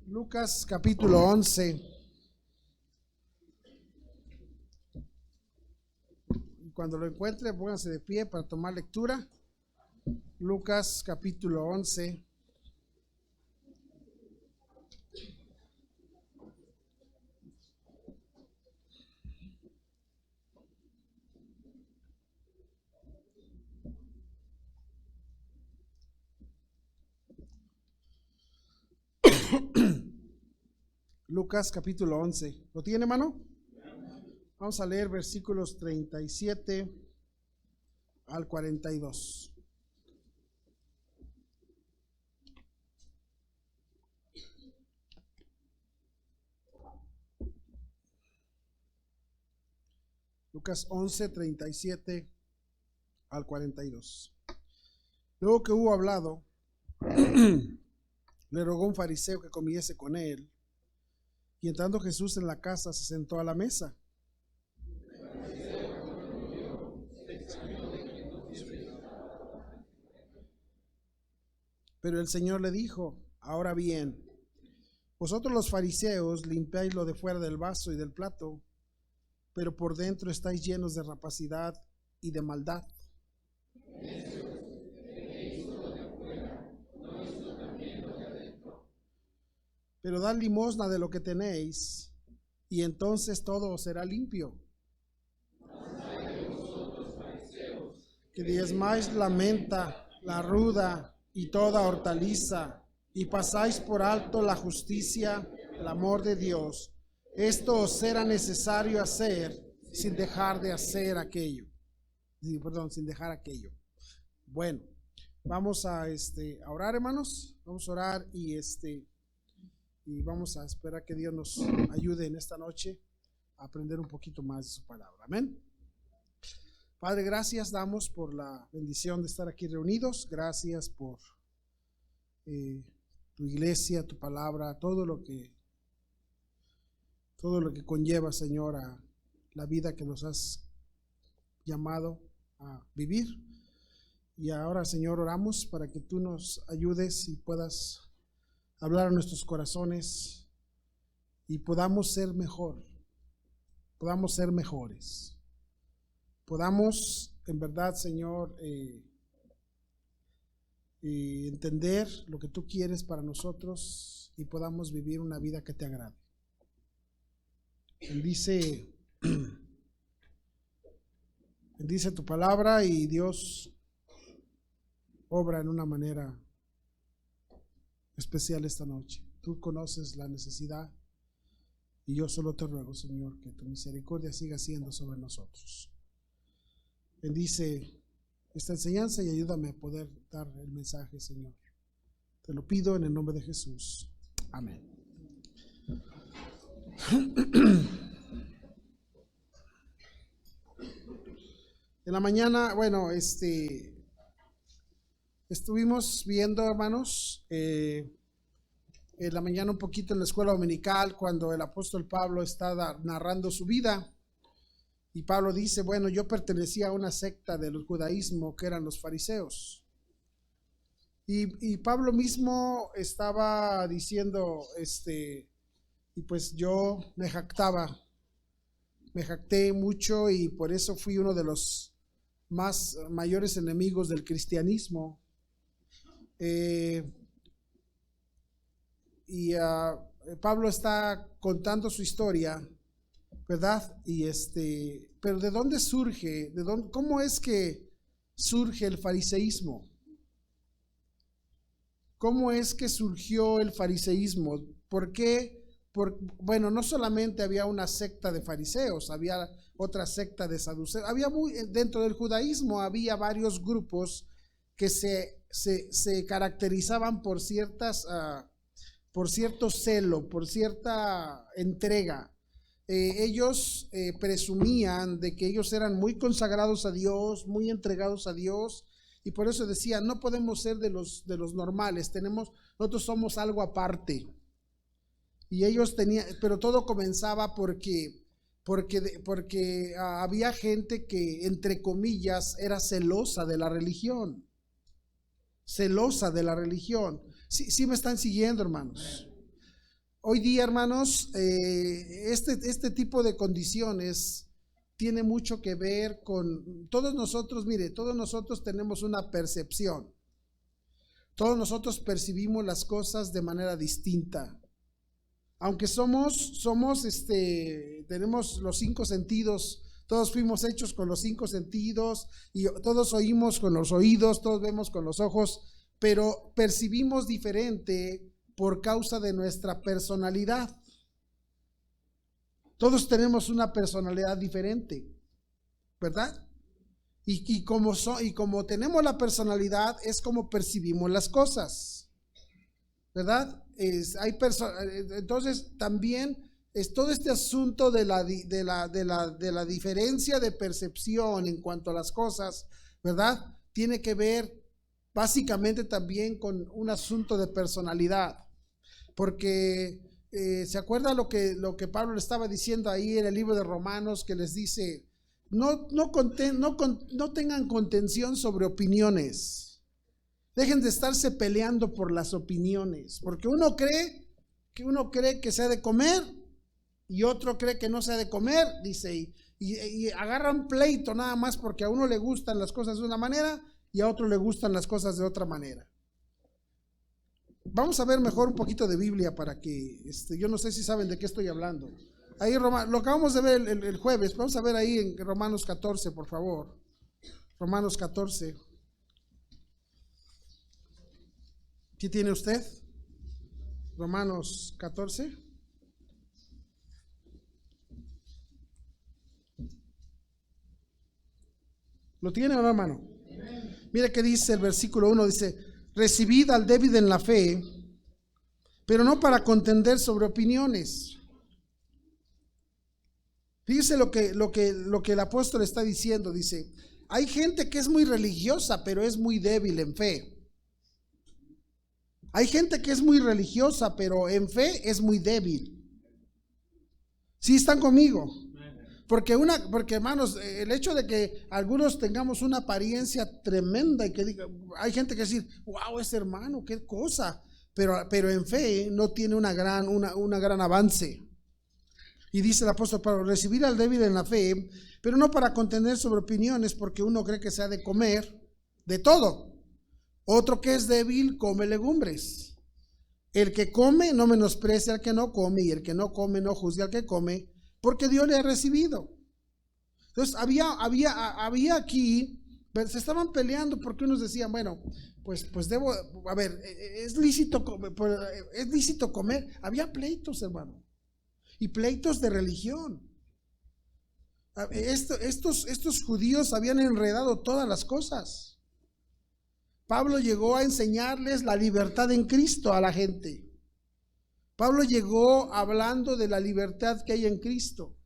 Lucas capítulo 11. Cuando lo encuentre, pónganse de pie para tomar lectura. Lucas capítulo 11. Lucas capítulo 11. ¿Lo tiene, hermano? Vamos a leer versículos 37 al 42. Lucas 11, 37 al 42. Luego que hubo hablado, le rogó un fariseo que comiese con él, y entrando Jesús en la casa se sentó a la mesa. Pero el Señor le dijo: ahora bien, vosotros los fariseos limpiáis lo de fuera del vaso y del plato, pero por dentro estáis llenos de rapacidad y de maldad. Pero dad limosna de lo que tenéis, y entonces todo os será limpio. Que diezmáis la menta, la ruda y toda hortaliza, y pasáis por alto la justicia, el amor de Dios. Esto os será necesario hacer sin dejar de hacer aquello. Sin dejar aquello. Bueno, vamos a orar, hermanos. Vamos a orar y vamos a esperar que Dios nos ayude en esta noche a aprender un poquito más de su palabra. Amén. Padre, gracias damos por la bendición de estar aquí reunidos. Gracias por tu iglesia, tu palabra, todo lo que conlleva, Señor, a la vida que nos has llamado a vivir. Y ahora, Señor, oramos para que tú nos ayudes y puedas hablar a nuestros corazones y podamos ser mejor, podamos ser mejores, podamos en verdad, Señor, entender lo que tú quieres para nosotros y podamos vivir una vida que te agrade. Bendice tu palabra y Dios obra en una manera especial esta noche. Tú conoces la necesidad y yo solo te ruego, Señor, que tu misericordia siga siendo sobre nosotros. Bendice esta enseñanza y ayúdame a poder dar el mensaje, Señor. Te lo pido en el nombre de Jesús. Amén. En la mañana, estuvimos viendo, hermanos, en la mañana un poquito en la escuela dominical, cuando el apóstol Pablo está narrando su vida. Y Pablo dice, bueno, yo pertenecía a una secta del judaísmo que eran los fariseos. Y Pablo mismo estaba diciendo, y pues yo me jacté mucho y por eso fui uno de los más mayores enemigos del cristianismo. Pablo está contando su historia, ¿verdad? Pero ¿de dónde surge? ¿Cómo es que surge el fariseísmo? ¿Cómo es que surgió el fariseísmo? ¿Por qué? Bueno, no solamente había una secta de fariseos, había otra secta de saduceos. Dentro del judaísmo había varios grupos que se caracterizaban por cierto celo, por cierta entrega. Ellos presumían de que ellos eran muy consagrados a Dios, muy entregados a Dios, y por eso decían, no podemos ser de los normales, nosotros somos algo aparte. Y ellos pero todo comenzaba porque había gente que, entre comillas, era celosa de la religión. Sí me están siguiendo, hermanos. hoy día, hermanos, este tipo de condiciones tiene mucho que ver con todos nosotros. Mire, todos nosotros tenemos una percepción. Todos nosotros percibimos las cosas de manera distinta. Aunque tenemos los 5 sentidos, todos fuimos hechos con los 5 sentidos y todos oímos con los oídos, todos vemos con los ojos, pero percibimos diferente por causa de nuestra personalidad. Todos tenemos una personalidad diferente, ¿verdad? Y como tenemos la personalidad, es como percibimos las cosas, ¿verdad? Entonces también es todo este asunto de la diferencia de percepción en cuanto a las cosas, ¿verdad? Tiene que ver básicamente también con un asunto de personalidad, porque ¿se acuerda lo que Pablo le estaba diciendo ahí en el libro de Romanos, que les dice: no tengan contención sobre opiniones, dejen de estarse peleando por las opiniones, porque uno cree que se ha de comer y otro cree que no se ha de comer, dice, y agarran pleito nada más porque a uno le gustan las cosas de una manera y a otro le gustan las cosas de otra manera. Vamos a ver mejor un poquito de Biblia para que, yo no sé si saben de qué estoy hablando. Ahí lo acabamos de ver el jueves, vamos a ver ahí en Romanos 14, por favor. Romanos 14. ¿Qué tiene usted? Romanos 14. ¿Lo tiene o no, hermano? Mira que dice el versículo 1, dice: recibid al débil en la fe, pero no para contender sobre opiniones. Fíjese lo que el apóstol está diciendo. Dice: hay gente que es muy religiosa, pero es muy débil en fe. Hay gente que es muy religiosa, pero en fe es muy débil. ¿Sí están conmigo? Porque hermanos, el hecho de que algunos tengamos una apariencia tremenda y que diga, hay gente que dice: wow, ese hermano, qué cosa, pero en fe no tiene una gran avance. Y dice el apóstol Pablo: recibir al débil en la fe, pero no para contender sobre opiniones, porque uno cree que se ha de comer de todo. Otro que es débil come legumbres. El que come no menosprecia al que no come, y el que no come no juzgue al que come, porque Dios le ha recibido. Entonces había aquí, se estaban peleando porque unos decían: bueno, pues debo, a ver, es lícito comer. Había pleitos, hermano, y pleitos de religión. Estos judíos habían enredado todas las cosas. Pablo llegó a enseñarles la libertad en Cristo a la gente. Pablo llegó hablando de la libertad que hay en Cristo.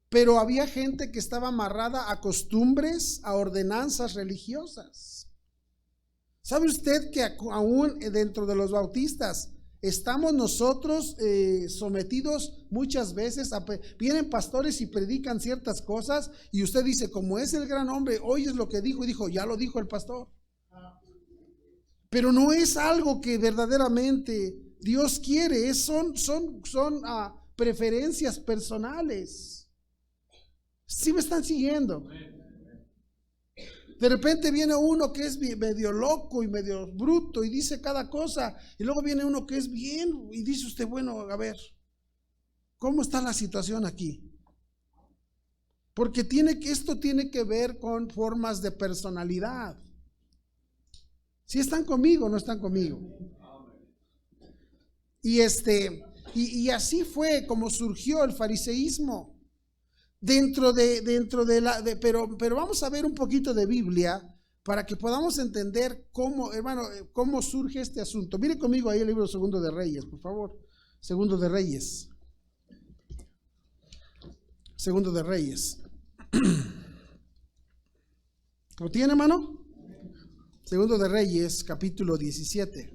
Pero había gente que estaba amarrada a costumbres, a ordenanzas religiosas. ¿Sabe usted que aún dentro de los bautistas estamos nosotros sometidos muchas veces vienen pastores y predican ciertas cosas y usted dice: como es el gran hombre, oyes lo que dijo y dijo: ya lo dijo el pastor? Pero no es algo que verdaderamente Dios quiere, son preferencias personales. ¿Sí me están siguiendo? De repente viene uno que es medio loco y medio bruto y dice cada cosa, y luego viene uno que es bien y dice usted: bueno, a ver, ¿cómo está la situación aquí? Porque esto tiene que ver con formas de personalidad. ¿Sí están conmigo o no están conmigo? Y así fue como surgió el fariseísmo. Pero vamos a ver un poquito de Biblia para que podamos entender cómo surge este asunto. Mire conmigo ahí el libro Segundo de Reyes, por favor. Segundo de Reyes. Segundo de Reyes. ¿Lo tiene, hermano? Segundo de Reyes, capítulo 17.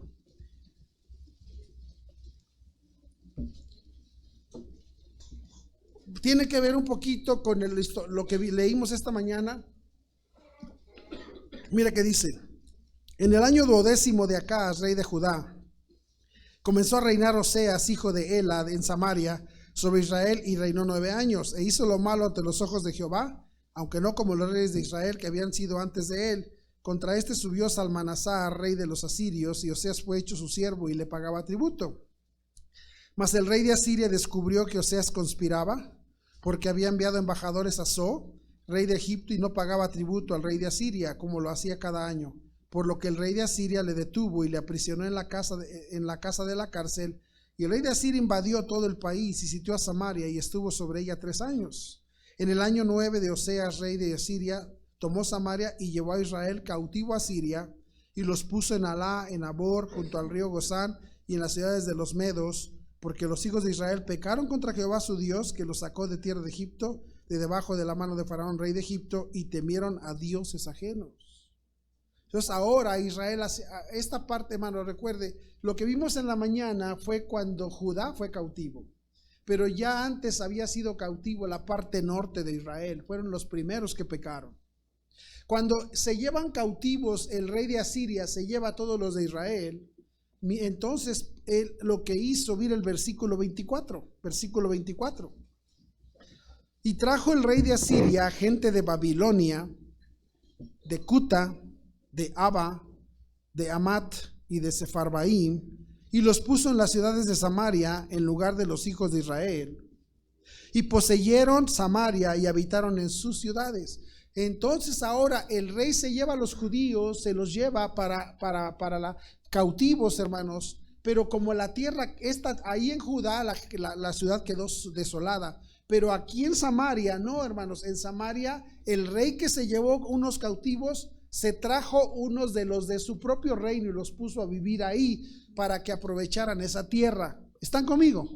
Tiene que ver un poquito con lo que leímos esta mañana. Mira que dice: en el año 12º de Acaz, rey de Judá, Comenzó a reinar Oseas, hijo de Ela, en Samaria, sobre Israel, y reinó 9 años, e hizo lo malo ante los ojos de Jehová, aunque no como los reyes de Israel que habían sido antes de él. Contra este subió Salmanasar, rey de los asirios, y Oseas fue hecho su siervo y le pagaba tributo. Mas el rey de Asiria descubrió que Oseas conspiraba, porque había enviado embajadores a So, rey de Egipto, y no pagaba tributo al rey de Asiria, como lo hacía cada año. Por lo que el rey de Asiria le detuvo y le aprisionó en la casa de la cárcel. Y el rey de Asiria invadió todo el país y sitió a Samaria y estuvo sobre ella 3 años. En el año 9 de Oseas, rey de Asiria, tomó Samaria y llevó a Israel cautivo a Siria, y los puso en Alá, en Abor, junto al río Gozán, y en las ciudades de los Medos, porque los hijos de Israel pecaron contra Jehová su Dios, que los sacó de tierra de Egipto, de debajo de la mano de Faraón, rey de Egipto, y temieron a dioses ajenos. Entonces ahora Israel, esta parte, hermano, recuerde, lo que vimos en la mañana fue cuando Judá fue cautivo, pero ya antes había sido cautivo la parte norte de Israel, fueron los primeros que pecaron. Cuando se llevan cautivos, el rey de Asiria se lleva a todos los de Israel. Entonces él lo que hizo, mira el versículo 24, y trajo el rey de Asiria gente de Babilonia, de Cuta, de Aba, de Amat y de Sefarbaim, y los puso en las ciudades de Samaria en lugar de los hijos de Israel, y poseyeron Samaria y habitaron en sus ciudades. Entonces ahora el rey se lleva a los judíos, se los lleva para cautivos, hermanos, pero como la tierra está ahí en Judá, la ciudad quedó desolada, pero aquí en Samaria, no, hermanos, en Samaria el rey que se llevó unos cautivos se trajo unos de los de su propio reino y los puso a vivir ahí para que aprovecharan esa tierra. ¿Están conmigo?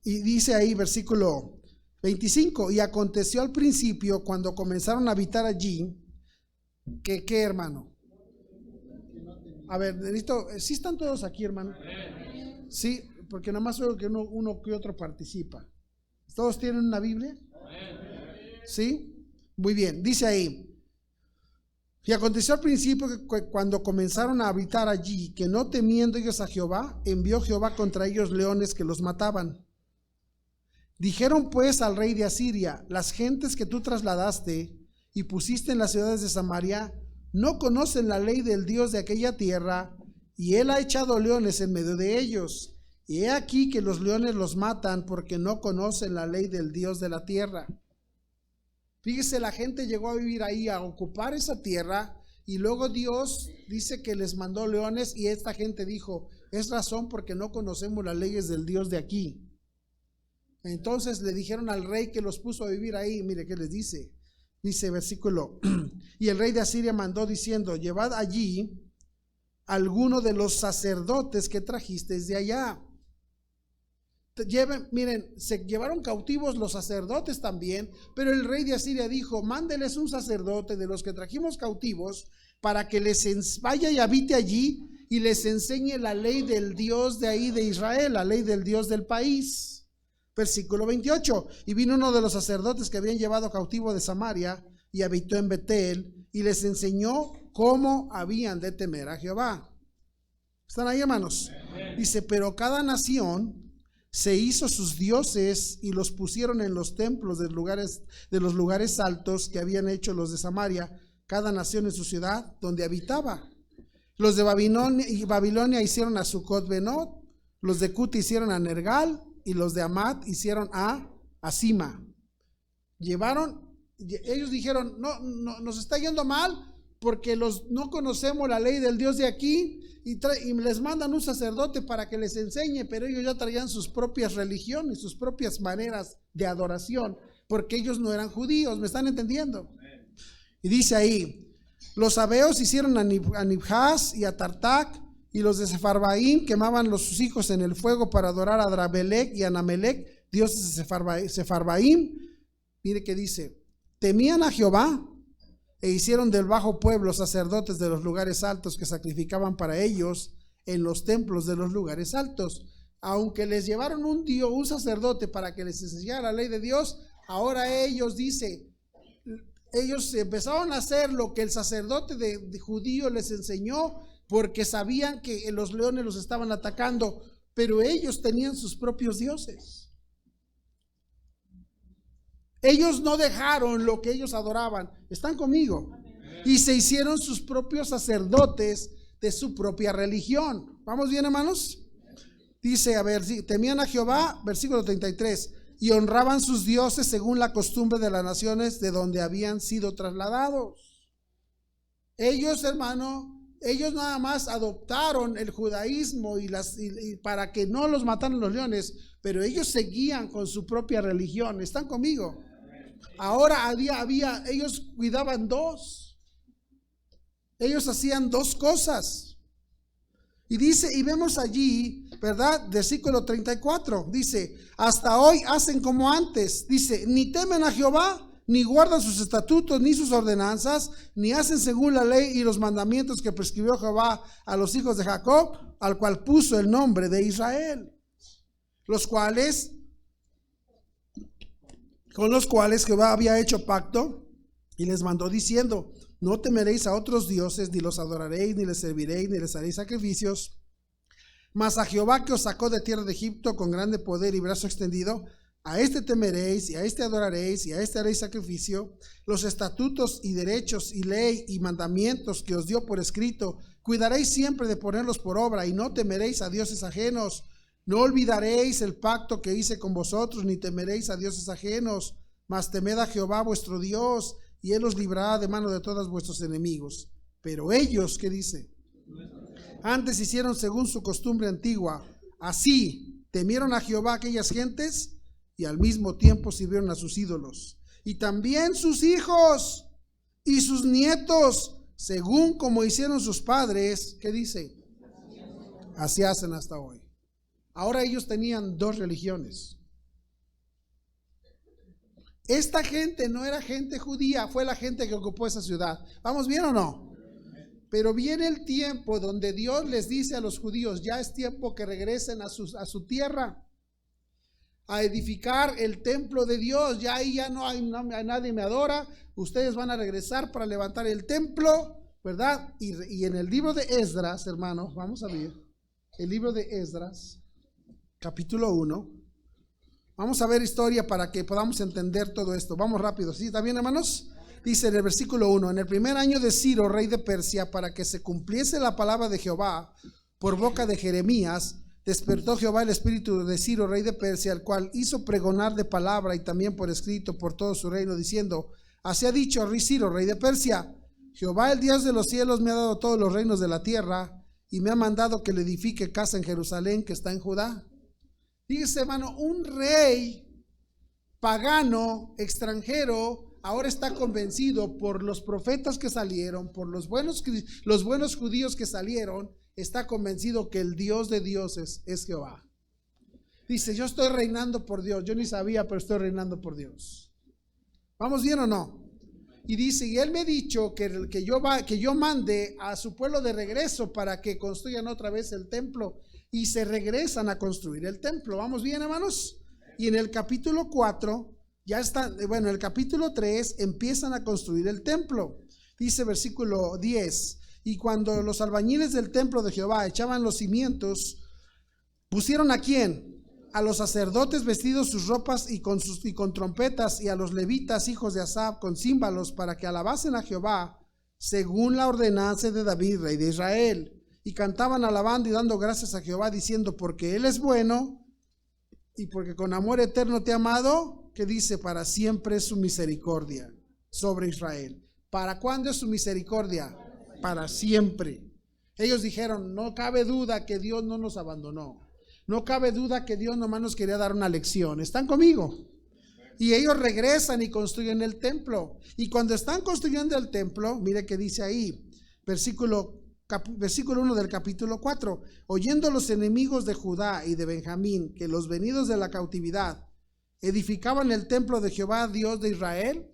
Y dice ahí versículo 25, y aconteció al principio, cuando comenzaron a habitar allí, que ¿qué, hermano? A ver, necesito, ¿sí están todos aquí, hermano? Sí, porque nada más veo que uno que otro participa. ¿Todos tienen una Biblia? ¿Sí? Muy bien, dice ahí. Y aconteció al principio que cuando comenzaron a habitar allí, que no temiendo ellos a Jehová, envió Jehová contra ellos leones que los mataban. Dijeron pues al rey de Asiria: las gentes que tú trasladaste y pusiste en las ciudades de Samaria no conocen la ley del Dios de aquella tierra, y él ha echado leones en medio de ellos. Y he aquí que los leones los matan porque no conocen la ley del Dios de la tierra. Fíjese, la gente llegó a vivir ahí, a ocupar esa tierra, y luego Dios dice que les mandó leones, y esta gente dijo: es razón porque no conocemos las leyes del Dios de aquí. Entonces le dijeron al rey que los puso a vivir ahí, mire qué les dice. Dice versículo, y el rey de Asiria mandó diciendo: llevad allí alguno de los sacerdotes que trajisteis de allá. Miren, se llevaron cautivos los sacerdotes también, pero el rey de Asiria dijo: mándeles un sacerdote de los que trajimos cautivos para que les vaya y habite allí y les enseñe la ley del Dios de ahí de Israel, la ley del Dios del país. Versículo 28, y vino uno de los sacerdotes que habían llevado cautivo de Samaria y habitó en Betel y les enseñó cómo habían de temer a Jehová. ¿Están ahí, hermanos? Dice: pero cada nación se hizo sus dioses y los pusieron en los templos de los lugares altos que habían hecho los de Samaria, cada nación en su ciudad donde habitaba. Los de Babilonia hicieron a Sucot Benot, los de Cut hicieron a Nergal, y los de Amat hicieron a Asima. Ellos dijeron: no, nos está yendo mal porque no conocemos la ley del Dios de aquí, y les mandan un sacerdote para que les enseñe, pero ellos ya traían sus propias religiones, sus propias maneras de adoración, porque ellos no eran judíos. ¿Me están entendiendo? Y dice ahí: los sabeos hicieron a Nibhaz y a Tartac, y los de Sefarbaim quemaban sus hijos en el fuego para adorar a Drabelec y a Namelec, dioses de Sefarbaim. Mire que dice: temían a Jehová e hicieron del bajo pueblo sacerdotes de los lugares altos que sacrificaban para ellos en los templos de los lugares altos. Aunque les llevaron un sacerdote para que les enseñara la ley de Dios, ahora ellos empezaron a hacer lo que el sacerdote de judío les enseñó, porque sabían que los leones los estaban atacando, pero ellos tenían sus propios dioses. Ellos no dejaron lo que ellos adoraban. ¿Están conmigo? Y se hicieron sus propios sacerdotes de su propia religión. ¿Vamos bien, hermanos? Dice, a ver, temían a Jehová, versículo 33, y honraban sus dioses según la costumbre de las naciones de donde habían sido trasladados. Ellos, hermano, ellos nada más adoptaron el judaísmo y para que no los mataran los leones, pero ellos seguían con su propia religión. ¿Están conmigo? Ahora ellos cuidaban dos. Ellos hacían dos cosas. Y dice, y vemos allí, ¿verdad? Versículo 34, dice, hasta hoy hacen como antes. Dice, ni temen a Jehová, ni guardan sus estatutos, ni sus ordenanzas, ni hacen según la ley y los mandamientos que prescribió Jehová a los hijos de Jacob, al cual puso el nombre de Israel, con los cuales Jehová había hecho pacto y les mandó diciendo, no temeréis a otros dioses, ni los adoraréis, ni les serviréis, ni les haréis sacrificios, mas a Jehová que os sacó de tierra de Egipto con grande poder y brazo extendido, a este temeréis, y a este adoraréis, y a este haréis sacrificio. Los estatutos y derechos y ley y mandamientos que os dio por escrito, cuidaréis siempre de ponerlos por obra, y no temeréis a dioses ajenos. No olvidaréis el pacto que hice con vosotros, ni temeréis a dioses ajenos, mas temed a Jehová vuestro Dios, y él os librará de mano de todos vuestros enemigos. Pero ellos, ¿qué dice? Antes hicieron según su costumbre antigua. Así temieron a Jehová aquellas gentes, y al mismo tiempo sirvieron a sus ídolos. Y también sus hijos y sus nietos, según como hicieron sus padres, ¿qué dice? Así hacen hasta hoy. Ahora ellos tenían dos religiones. Esta gente no era gente judía, fue la gente que ocupó esa ciudad. ¿Vamos bien o no? Pero viene el tiempo donde Dios les dice a los judíos, ya es tiempo que regresen a su tierra, a edificar el templo de Dios. Ya ahí ya no hay nadie me adora, ustedes van a regresar para levantar el templo, ¿verdad? Y en el libro de Esdras, hermanos, vamos a ver el libro de Esdras, capítulo 1. Vamos a ver historia para que podamos entender todo esto. Vamos rápido, ¿sí? ¿Está bien, hermanos? Dice en el versículo 1, en el primer año de Ciro, rey de Persia, para que se cumpliese la palabra de Jehová por boca de Jeremías, despertó Jehová el espíritu de Ciro, rey de Persia, el cual hizo pregonar de palabra y también por escrito por todo su reino, diciendo, así ha dicho Ciro, rey de Persia, Jehová el Dios de los cielos me ha dado todos los reinos de la tierra y me ha mandado que le edifique casa en Jerusalén que está en Judá. Fíjese, hermano, un rey pagano, extranjero, ahora está convencido por los profetas que salieron, por los buenos judíos que salieron, está convencido que el Dios de dioses es Jehová. Dice, yo estoy reinando por Dios. Yo ni sabía, pero estoy reinando por Dios. ¿Vamos bien o no? Y dice, y él me ha dicho que yo mande a su pueblo de regreso para que construyan otra vez el templo. Y se regresan a construir el templo. ¿Vamos bien, hermanos? Y en el capítulo 4, ya está, bueno, en el capítulo 3 empiezan a construir el templo. Dice versículo 10, y cuando los albañiles del templo de Jehová echaban los cimientos, pusieron ¿a quién? A los sacerdotes vestidos sus ropas y con trompetas, y a los levitas hijos de Asaf con címbalos, para que alabasen a Jehová según la ordenanza de David, rey de Israel. Y cantaban alabando y dando gracias a Jehová, diciendo, porque Él es bueno y porque con amor eterno te ha amado, que dice, para siempre es su misericordia sobre Israel. ¿Para cuándo es su misericordia? Para siempre. Ellos dijeron, no cabe duda que Dios no nos abandonó. No cabe duda que Dios nomás nos quería dar una lección. ¿Están conmigo? Y ellos regresan y construyen el templo. Y cuando están construyendo el templo, mire que dice ahí, versículo 1 del capítulo 4, oyendo los enemigos de Judá y de Benjamín que los venidos de la cautividad edificaban el templo de Jehová, Dios de Israel,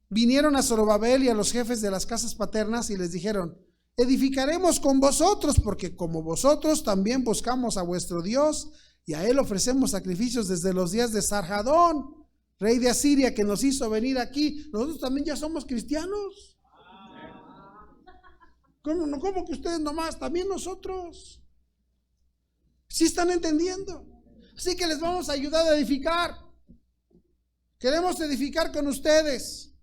vinieron a Zorobabel y a los jefes de las casas paternas y les dijeron, edificaremos con vosotros, porque como vosotros también buscamos a vuestro Dios y a él ofrecemos sacrificios desde los días de Sarjadón, rey de Asiria, que nos hizo venir aquí. Nosotros también ya somos cristianos. ¿Cómo que ustedes nomás? También nosotros. ¿Sí están entendiendo? Así que les vamos a ayudar a edificar. Queremos edificar con ustedes.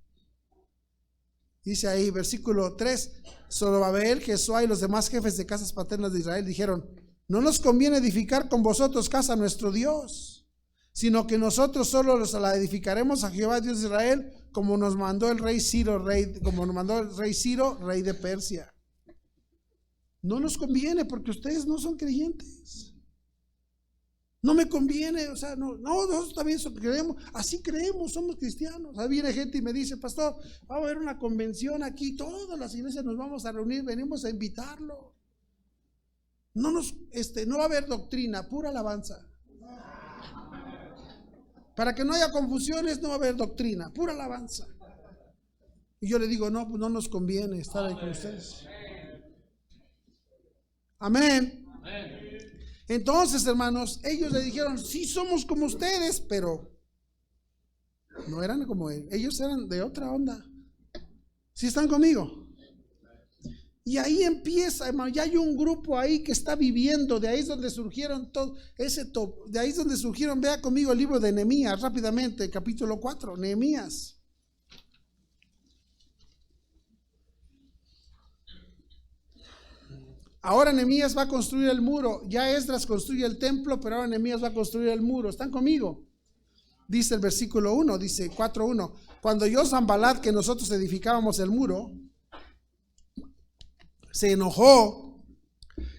Dice ahí, versículo 3, Zorobabel, Jesuá y los demás jefes de casas paternas de Israel dijeron: no nos conviene edificar con vosotros casa a nuestro Dios, sino que nosotros solo la edificaremos a Jehová Dios de Israel, como nos mandó el rey Ciro, rey de Persia. No nos conviene porque ustedes no son creyentes. No me conviene, o sea, no, nosotros también creemos, así creemos, somos cristianos. Ahí viene gente y me dice: pastor, va a haber una convención aquí, todas las iglesias nos vamos a reunir, venimos a invitarlo. No va a haber doctrina, pura alabanza. Para que no haya confusiones, no va a haber doctrina, pura alabanza. Y yo le digo: no, pues no nos conviene estar ahí con ustedes. Amén. Entonces, hermanos, ellos le dijeron: sí somos como ustedes, pero no eran como ellos, eran de otra onda. ¿Sí están conmigo? Y ahí empieza, hermano, ya hay un grupo ahí que está viviendo. De ahí es donde surgieron de ahí es donde surgieron. Vea conmigo el libro de Nehemías rápidamente, capítulo 4, Nehemías. Ahora Nehemías va a construir el muro. Ya Esdras construye el templo, pero ahora Nehemías va a construir el muro. ¿Están conmigo? Dice el versículo 1, dice 4:1. Cuando oyó Sanballat que nosotros edificábamos el muro, se enojó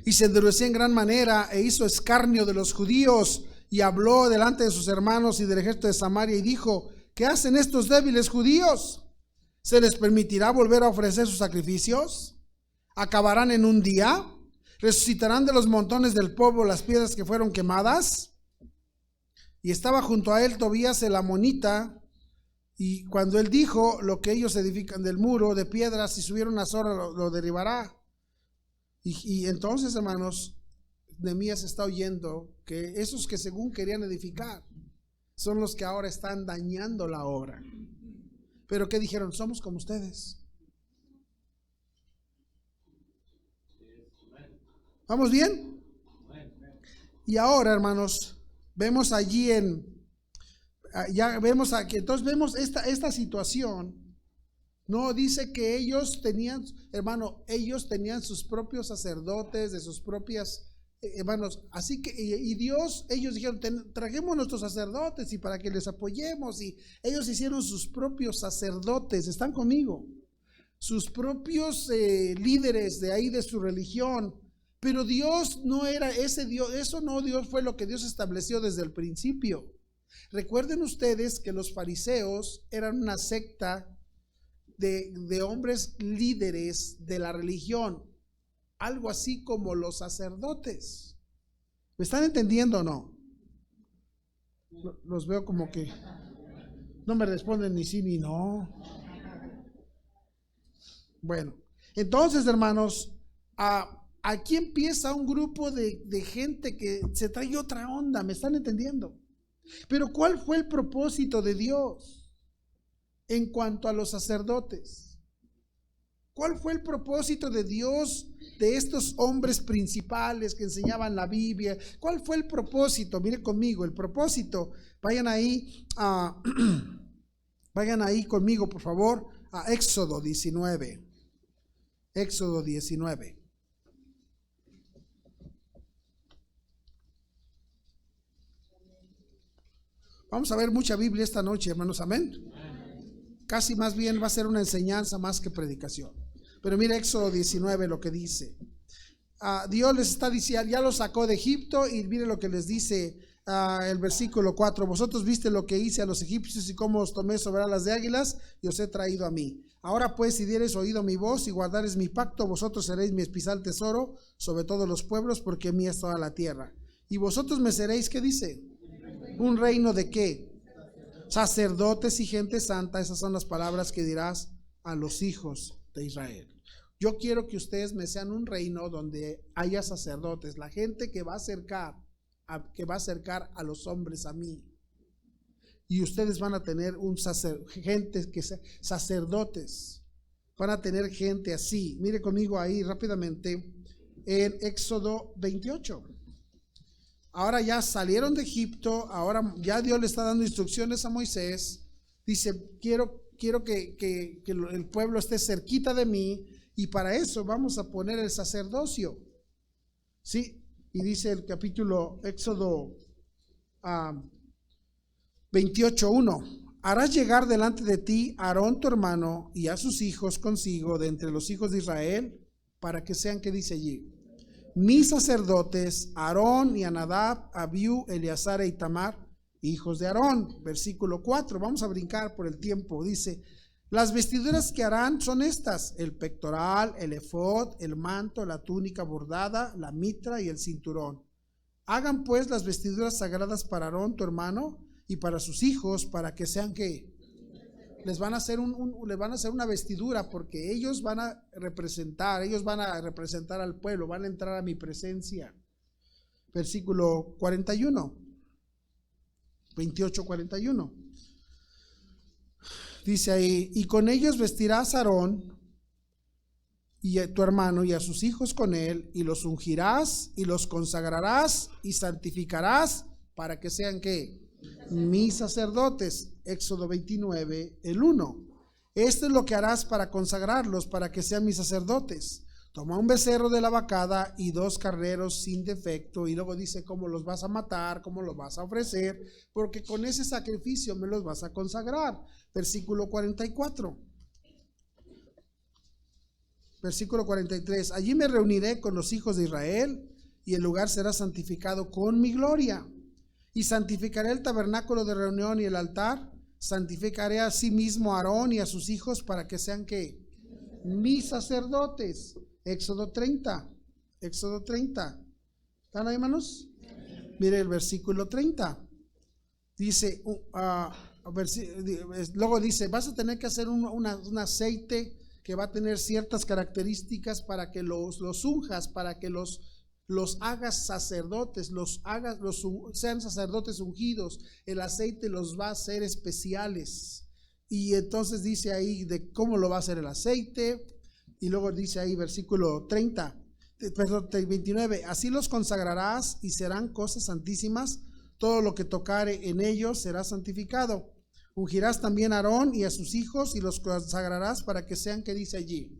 y se endureció en gran manera e hizo escarnio de los judíos y habló delante de sus hermanos y del ejército de Samaria y dijo: ¿qué hacen estos débiles judíos? ¿Se les permitirá volver a ofrecer sus sacrificios? ¿Acabarán en un día? ¿Resucitarán de los montones del polvo las piedras que fueron quemadas? Y estaba junto a él Tobías el amonita, y cuando él dijo: lo que ellos edifican del muro de piedras, si subieron a Zora lo derribará. Y entonces, hermanos, Nehemías está oyendo que esos que según querían edificar son los que ahora están dañando la obra. Pero ¿qué dijeron? Somos como ustedes. ¿Vamos bien? Y ahora, hermanos, vemos allí ya vemos aquí, entonces vemos esta situación. No, dice que ellos tenían, hermano, ellos tenían sus propios sacerdotes, de sus propias, hermanos, así que, y Dios, ellos dijeron: trajemos nuestros sacerdotes y para que les apoyemos, y ellos hicieron sus propios sacerdotes. ¿Están conmigo? Sus propios líderes de ahí, de su religión. Pero Dios no era ese Dios, Dios fue lo que Dios estableció desde el principio. Recuerden ustedes que los fariseos eran una secta de hombres líderes de la religión, algo así como los sacerdotes. ¿Me están entendiendo o no? Los veo como que no me responden ni sí ni no. Bueno, entonces, hermanos, aquí empieza un grupo de gente que se trae otra onda. ¿Me están entendiendo? Pero ¿cuál fue el propósito de Dios en cuanto a los sacerdotes? ¿Cuál fue el propósito de Dios de estos hombres principales que enseñaban la Biblia? ¿Cuál fue el propósito? Mire conmigo, el propósito. Vayan ahí conmigo, por favor, a Éxodo 19. Éxodo 19. Vamos a ver mucha Biblia esta noche, hermanos, amén. Casi más bien va a ser una enseñanza más que predicación. Pero mira Éxodo 19 lo que dice. Dios les está diciendo, ya los sacó de Egipto, y mire lo que les dice el versículo 4. Vosotros viste lo que hice a los egipcios y cómo os tomé sobre alas de águilas y os he traído a mí. Ahora pues, si diereis oído mi voz y guardareis mi pacto, vosotros seréis mi especial tesoro sobre todos los pueblos, porque mía es toda la tierra. Y vosotros me seréis, ¿qué dice? ¿Un reino de qué? Sacerdotes y gente santa. Esas son las palabras que dirás a los hijos de Israel. Yo quiero que ustedes me sean un reino donde haya sacerdotes, la gente que va a acercar a los hombres a mí. Y ustedes van a tener gente que sea sacerdotes. van a tener gente así. Mire conmigo ahí rápidamente en Éxodo 28. Ahora ya salieron de Egipto, ahora ya Dios le está dando instrucciones a Moisés. Dice, quiero que el pueblo esté cerquita de mí, y para eso vamos a poner el sacerdocio. Sí, y dice el capítulo Éxodo 28:1. Harás llegar delante de ti a Aarón tu hermano y a sus hijos consigo de entre los hijos de Israel, para que sean, ¿qué dice allí? Mis sacerdotes, Aarón y Nadab, Abiú, Eleazar e Itamar, hijos de Aarón. Versículo 4, vamos a brincar por el tiempo. Dice, las vestiduras que harán son estas: el pectoral, el efod, el manto, la túnica bordada, la mitra y el cinturón. Hagan pues las vestiduras sagradas para Aarón tu hermano y para sus hijos, para que sean, ¿qué? Les van a hacer una vestidura, porque ellos van a representar al pueblo, van a entrar a mi presencia. Versículo 41, 28:41. Dice ahí, y con ellos vestirás a Aarón y a tu hermano y a sus hijos con él, y los ungirás y los consagrarás y santificarás para que sean, ¿qué? Mis sacerdotes. Éxodo 29, el 1. Esto es lo que harás para consagrarlos, para que sean mis sacerdotes. Toma un becerro de la vacada y 2 carneros sin defecto, y luego dice cómo los vas a matar, cómo los vas a ofrecer, porque con ese sacrificio me los vas a consagrar. Versículo 44. Versículo 43. Allí me reuniré con los hijos de Israel, y el lugar será santificado con mi gloria. Y santificaré el tabernáculo de reunión y el altar. Santificaré a sí mismo a Aarón y a sus hijos, para que sean, ¿qué? Mis sacerdotes. Éxodo 30. Éxodo 30. ¿Están ahí, hermanos? Mire el versículo 30. Dice, luego dice, vas a tener que hacer un aceite que va a tener ciertas características para que los unjas, para que los hagas sacerdotes, sean sacerdotes ungidos. El aceite los va a hacer especiales. Y entonces dice ahí de cómo lo va a hacer el aceite. Y luego dice ahí versículo 29, así los consagrarás y serán cosas santísimas. Todo lo que tocare en ellos será santificado. Ungirás también a Aarón y a sus hijos y los consagrarás para que sean, ¿qué dice allí?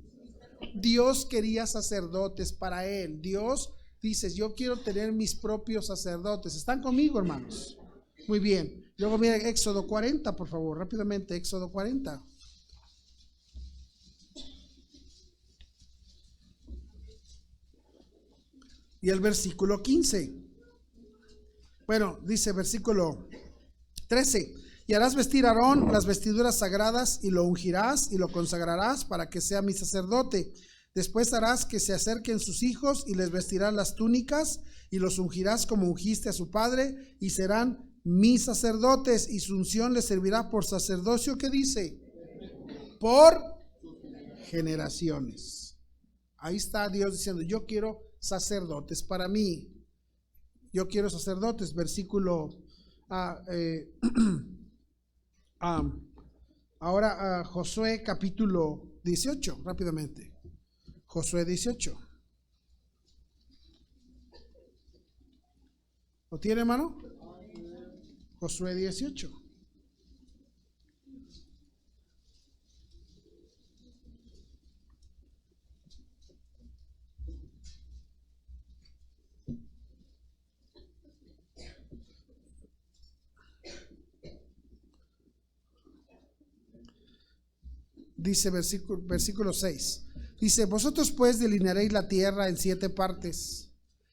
Dios quería sacerdotes para él. Dios dice, yo quiero tener mis propios sacerdotes. ¿Están conmigo, hermanos? Muy bien. Luego miren Éxodo 40, por favor, rápidamente, Éxodo 40. Y el versículo 15. Bueno, dice versículo 13. Y harás vestir a Aarón las vestiduras sagradas y lo ungirás y lo consagrarás para que sea mi sacerdote. Después harás que se acerquen sus hijos y les vestirás las túnicas y los ungirás como ungiste a su padre y serán mis sacerdotes, y su unción les servirá por sacerdocio, ¿qué dice? Por generaciones. Ahí está Dios diciendo, yo quiero sacerdotes para mí. Yo quiero sacerdotes. Versículo ahora Josué capítulo 18, rápidamente. Josué 18. ¿Lo tiene, hermano? Josué 18. Dice versículo 6. Dice, vosotros pues delinearéis la tierra en 7 partes,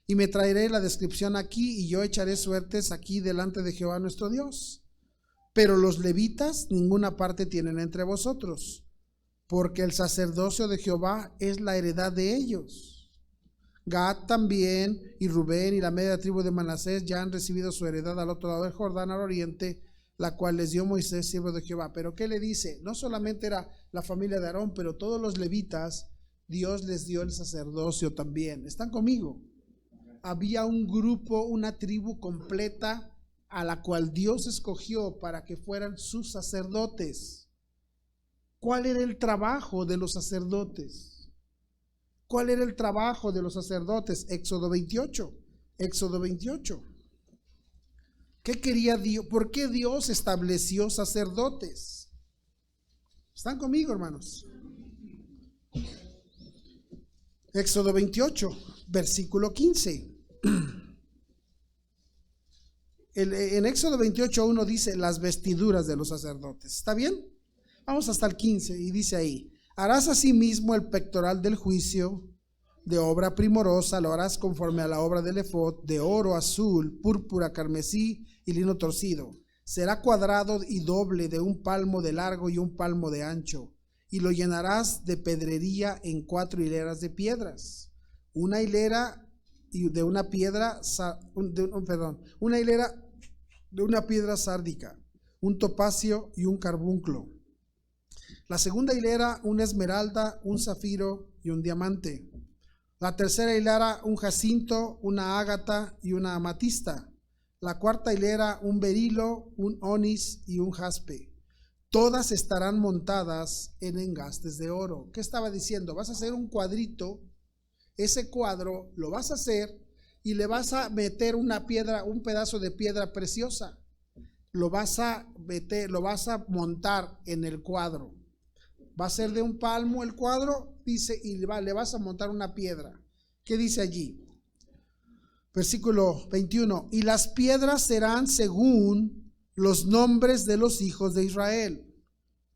y me traeréis la descripción aquí, y yo echaré suertes aquí delante de Jehová nuestro Dios. Pero los levitas ninguna parte tienen entre vosotros, porque el sacerdocio de Jehová es la heredad de ellos. Gad también, y Rubén, y la media tribu de Manasés ya han recibido su heredad al otro lado del Jordán, al oriente, la cual les dio Moisés, siervo de Jehová. Pero ¿qué le dice? No solamente era la familia de Aarón, pero todos los levitas, Dios les dio el sacerdocio también. ¿Están conmigo? Había un grupo, una tribu completa a la cual Dios escogió para que fueran sus sacerdotes. ¿Cuál era el trabajo de los sacerdotes? ¿Cuál era el trabajo de los sacerdotes? Éxodo 28. Éxodo 28. ¿Qué quería Dios? ¿Por qué Dios estableció sacerdotes? ¿Están conmigo, hermanos? Éxodo 28, versículo 15. En Éxodo 28:1 dice las vestiduras de los sacerdotes. ¿Está bien? Vamos hasta el 15 y dice ahí: harás asimismo el pectoral del juicio de obra primorosa, lo harás conforme a la obra del efod, de oro, azul, púrpura, carmesí y lino torcido. Será cuadrado y doble, de 1 palmo de largo y 1 palmo de ancho, y lo llenarás de pedrería en 4 hileras de piedras. Una hilera de una piedra, una hilera de una piedra sárdica, un topacio y un carbunclo. La segunda hilera, una esmeralda, un zafiro y un diamante. La tercera hilera, un jacinto, una ágata y una amatista. La cuarta hilera, un berilo, un onis y un jaspe. Todas estarán montadas en engastes de oro. ¿Qué estaba diciendo? Vas a hacer un cuadrito. Ese cuadro lo vas a hacer y le vas a meter una piedra, un pedazo de piedra preciosa. Lo vas a montar en el cuadro. Va a ser de 1 palmo el cuadro, dice, y le vas a montar una piedra. ¿Qué dice allí? Versículo 21. Y las piedras serán según los nombres de los hijos de Israel,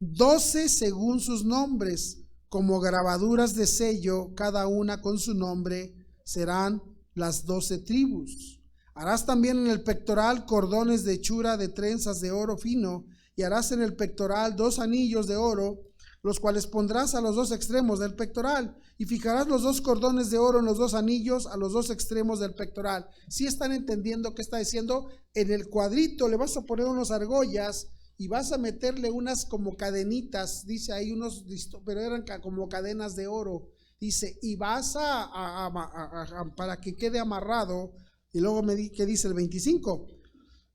12 según sus nombres, como grabaduras de sello, cada una con su nombre, serán las 12 tribus. Harás también en el pectoral cordones de hechura de trenzas de oro fino, y harás en el pectoral 2 anillos de oro, los cuales pondrás a los 2 extremos del pectoral, y fijarás los 2 cordones de oro en los 2 anillos a los 2 extremos del pectoral. ¿Sí están entendiendo qué está diciendo? En el cuadrito le vas a poner unas argollas y vas a meterle unas como cadenitas, dice ahí unos, pero eran como cadenas de oro, dice, y vas para que quede amarrado. Y luego ¿qué dice el 25?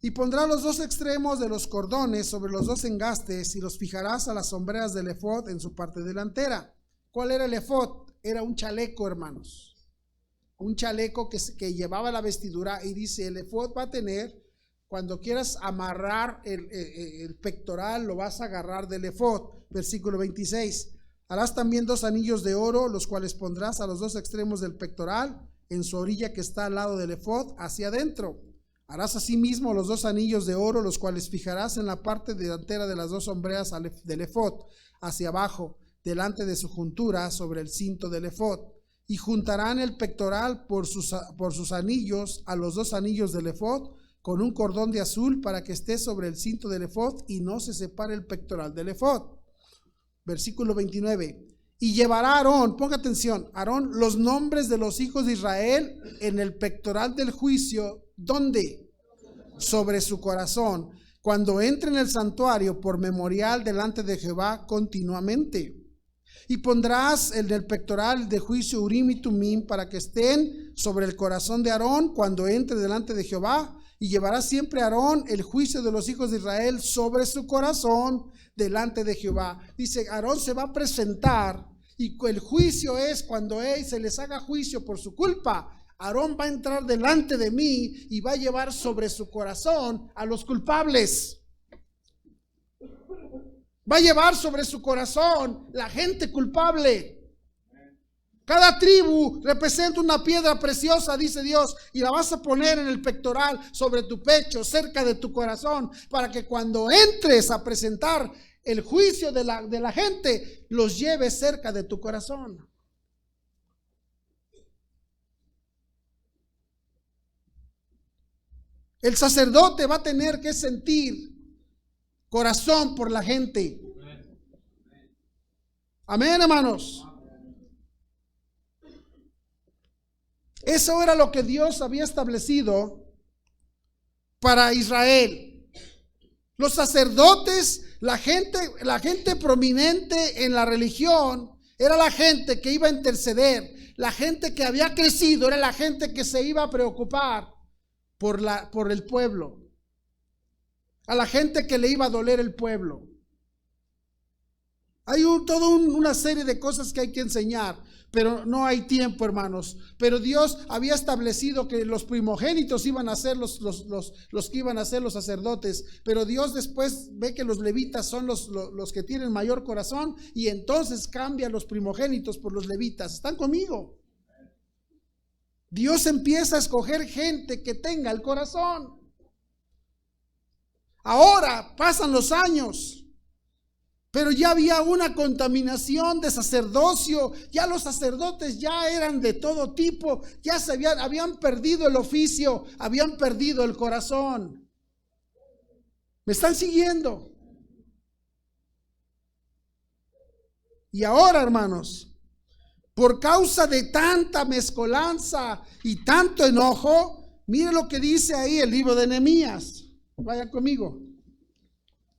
Y pondrás los 2 extremos de los cordones sobre los 2 engastes y los fijarás a las sombreras del efod en su parte delantera. ¿Cuál era el efod? Era un chaleco, hermanos. Un chaleco que llevaba la vestidura, y dice, el efod va a tener, cuando quieras amarrar el pectoral, lo vas a agarrar del efod. Versículo 26. Harás también 2 anillos de oro, los cuales pondrás a los 2 extremos del pectoral, en su orilla que está al lado del efod, hacia adentro. Harás asimismo los 2 anillos de oro, los cuales fijarás en la parte delantera de las 2 sombreras del efod, hacia abajo, delante de su juntura, sobre el cinto del efod. Y juntarán el pectoral por sus anillos a los 2 anillos del efod, con un cordón de azul, para que esté sobre el cinto del efod y no se separe el pectoral del efod. Versículo 29. Y llevará Aarón, ponga atención, Aarón, los nombres de los hijos de Israel en el pectoral del juicio. ¿Dónde? Sobre su corazón, cuando entre en el santuario por memorial delante de Jehová continuamente. Y pondrás en el pectoral de juicio Urim y Tumim, para que estén sobre el corazón de Aarón cuando entre delante de Jehová. Y llevará siempre Aarón el juicio de los hijos de Israel sobre su corazón delante de Jehová. Dice, Aarón se va a presentar, y el juicio es cuando se les haga juicio por su culpa. Aarón va a entrar delante de mí y va a llevar sobre su corazón a los culpables. Va a llevar sobre su corazón la gente culpable. Cada tribu representa una piedra preciosa, dice Dios, y la vas a poner en el pectoral, sobre tu pecho, cerca de tu corazón, para que cuando entres a presentar el juicio de la gente, los lleves cerca de tu corazón. El sacerdote va a tener que sentir corazón por la gente. Amén, hermanos. Eso era lo que Dios había establecido para Israel. Los sacerdotes, la gente prominente en la religión, era la gente que iba a interceder. La gente que había crecido era la gente que se iba a preocupar por el pueblo. A la gente que le iba a doler el pueblo. Hay una serie de cosas que hay que enseñar, pero no hay tiempo, hermanos. Pero Dios había establecido que los primogénitos iban a ser los que iban a ser los sacerdotes. Pero Dios después ve que los levitas son los que tienen mayor corazón, y entonces cambia los primogénitos por los levitas. ¿Están conmigo? Dios empieza a escoger gente que tenga el corazón. Ahora pasan los años, pero ya había una contaminación de sacerdocio. Ya los sacerdotes ya eran de todo tipo, ya habían perdido el oficio, habían perdido el corazón. ¿Me están siguiendo? Y ahora, hermanos, por causa de tanta mezcolanza y tanto enojo, mire lo que dice ahí el libro de Nehemías. Vaya conmigo.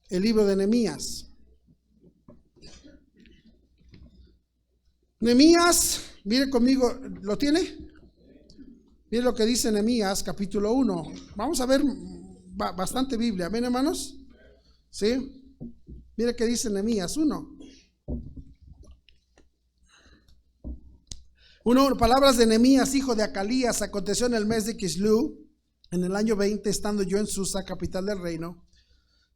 El libro de Nehemías. Nehemías, mire conmigo, ¿lo tiene? Mire lo que dice Nehemías, capítulo 1. Vamos a ver bastante Biblia, ¿ven, hermanos? ¿Sí? Mire que dice Nehemías 1. Palabras de Nehemías, hijo de Acalías. Aconteció en el mes de Kislev, en el año 20, estando yo en Susa, capital del reino,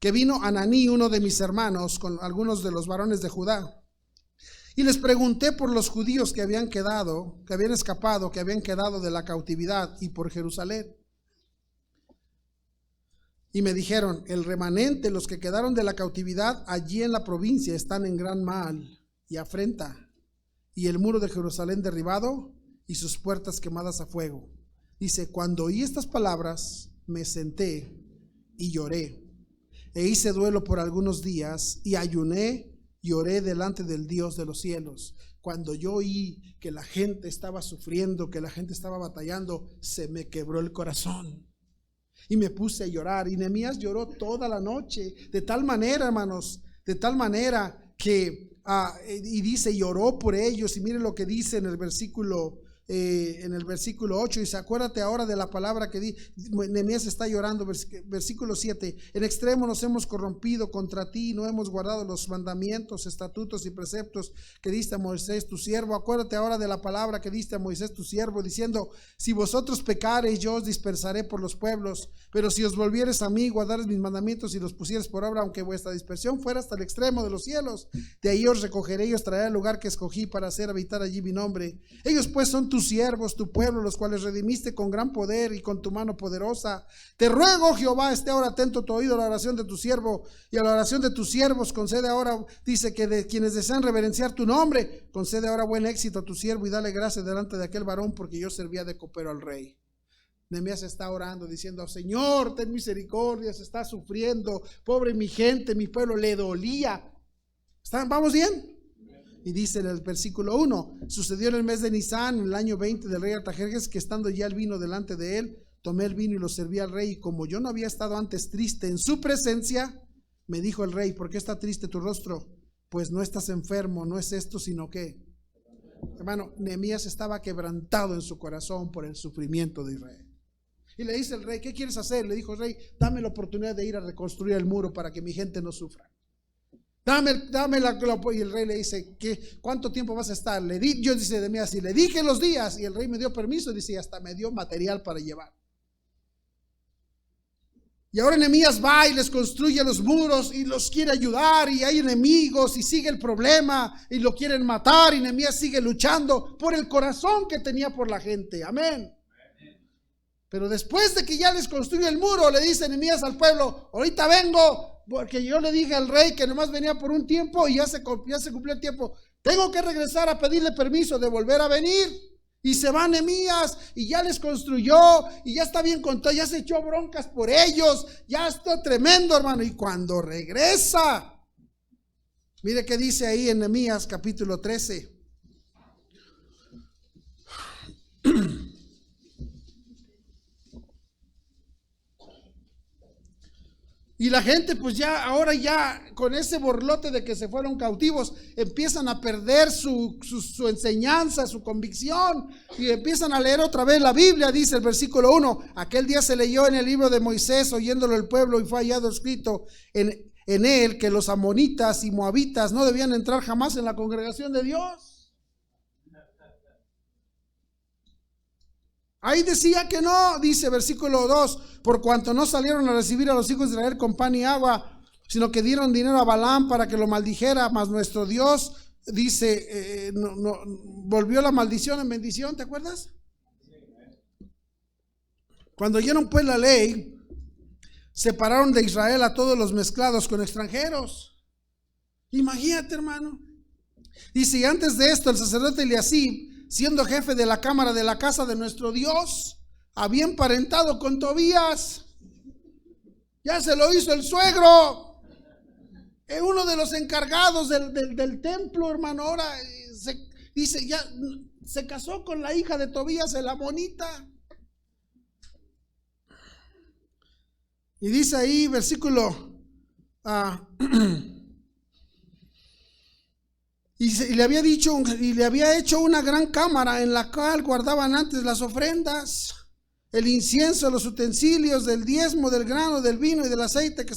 que vino Ananí, uno de mis hermanos, con algunos de los varones de Judá. Y les pregunté por los judíos que habían escapado, que habían quedado de la cautividad, y por Jerusalén. Y me dijeron: el remanente, los que quedaron de la cautividad allí en la provincia, están en gran mal y afrenta, y el muro de Jerusalén derribado y sus puertas quemadas a fuego. Dice: cuando oí estas palabras, me senté y lloré, e hice duelo por algunos días, y ayuné y oré delante del Dios de los cielos. Cuando yo oí que la gente estaba sufriendo, que la gente estaba batallando, se me quebró el corazón y me puse a llorar. Y Nehemías lloró toda la noche, de tal manera, hermanos, de tal manera que y dice, lloró por ellos. Y miren lo que dice en el versículo 8, dice: acuérdate ahora de la palabra que Nehemías está llorando. Versículo 7: en extremo nos hemos corrompido contra ti, no hemos guardado los mandamientos, estatutos y preceptos que diste a Moisés tu siervo. Acuérdate ahora de la palabra que diste a Moisés tu siervo, diciendo: si vosotros pecareis, yo os dispersaré por los pueblos, pero si os volvieres a mí, guardares mis mandamientos y los pusieres por obra, aunque vuestra dispersión fuera hasta el extremo de los cielos, de ahí os recogeré y os traeré al lugar que escogí para hacer habitar allí mi nombre. Ellos pues son tus siervos, tu pueblo, los cuales redimiste con gran poder y con tu mano poderosa. Te ruego, Jehová, esté ahora atento tu oído a la oración de tu siervo y a la oración de tus siervos. Concede ahora, dice, que de quienes desean reverenciar tu nombre, concede ahora buen éxito a tu siervo y dale gracia delante de aquel varón, porque yo servía de copero al rey. Nehemías está orando diciendo: Señor, ten misericordia, se está sufriendo, pobre mi gente, mi pueblo, le dolía. ¿Vamos bien? Y dice en el versículo 1: sucedió en el mes de Nisán, en el año 20 del rey Artajerjes, que estando ya el vino delante de él, tomé el vino y lo serví al rey. Y como yo no había estado antes triste en su presencia, me dijo el rey: ¿por qué está triste tu rostro? Pues no estás enfermo, no es esto, sino que... Hermano, Nehemías estaba quebrantado en su corazón por el sufrimiento de Israel. Y le dice el rey: ¿qué quieres hacer? Le dijo el rey: dame la oportunidad de ir a reconstruir el muro para que mi gente no sufra. Y el rey le dice: ¿cuánto tiempo vas a estar? Yo, dice Nehemías, y le dije los días, y el rey me dio permiso, dice, y hasta me dio material para llevar. Y ahora Nehemías va y les construye los muros y los quiere ayudar, y hay enemigos y sigue el problema y lo quieren matar, y Nehemías sigue luchando por el corazón que tenía por la gente. Amén. Pero después de que ya les construye el muro, le dice Nehemías al pueblo: ahorita vengo, porque yo le dije al rey que nomás venía por un tiempo y ya se cumplió el tiempo. Tengo que regresar a pedirle permiso de volver a venir. Y se va Nehemías y ya les construyó y ya está bien contado, ya se echó broncas por ellos, ya está tremendo, hermano. Y cuando regresa, mire qué dice ahí en Nehemías capítulo 13. Y la gente pues ya, ahora ya con ese borlote de que se fueron cautivos, empiezan a perder su enseñanza, su convicción, y empiezan a leer otra vez la Biblia. Dice el versículo 1: aquel día se leyó en el libro de Moisés, oyéndolo el pueblo, y fue hallado escrito en en él que los amonitas y moabitas no debían entrar jamás en la congregación de Dios. Ahí decía que no, dice versículo 2, por cuanto no salieron a recibir a los hijos de Israel con pan y agua, sino que dieron dinero a Balaam para que lo maldijera, mas nuestro Dios, dice, volvió la maldición en bendición, ¿te acuerdas? Cuando oyeron pues la ley, separaron de Israel a todos los mezclados con extranjeros. Imagínate, hermano. Dice, y antes de esto el sacerdote Eliasib, siendo jefe de la cámara de la casa de nuestro Dios, había emparentado con Tobías. Ya se lo hizo el suegro. Es uno de los encargados del templo, hermano. Ahora dice, ya se casó con la hija de Tobías, el amonita. Y dice ahí, versículo y le había dicho, y le había hecho una gran cámara en la cual guardaban antes las ofrendas, el incienso, los utensilios del diezmo, del grano, del vino y del aceite que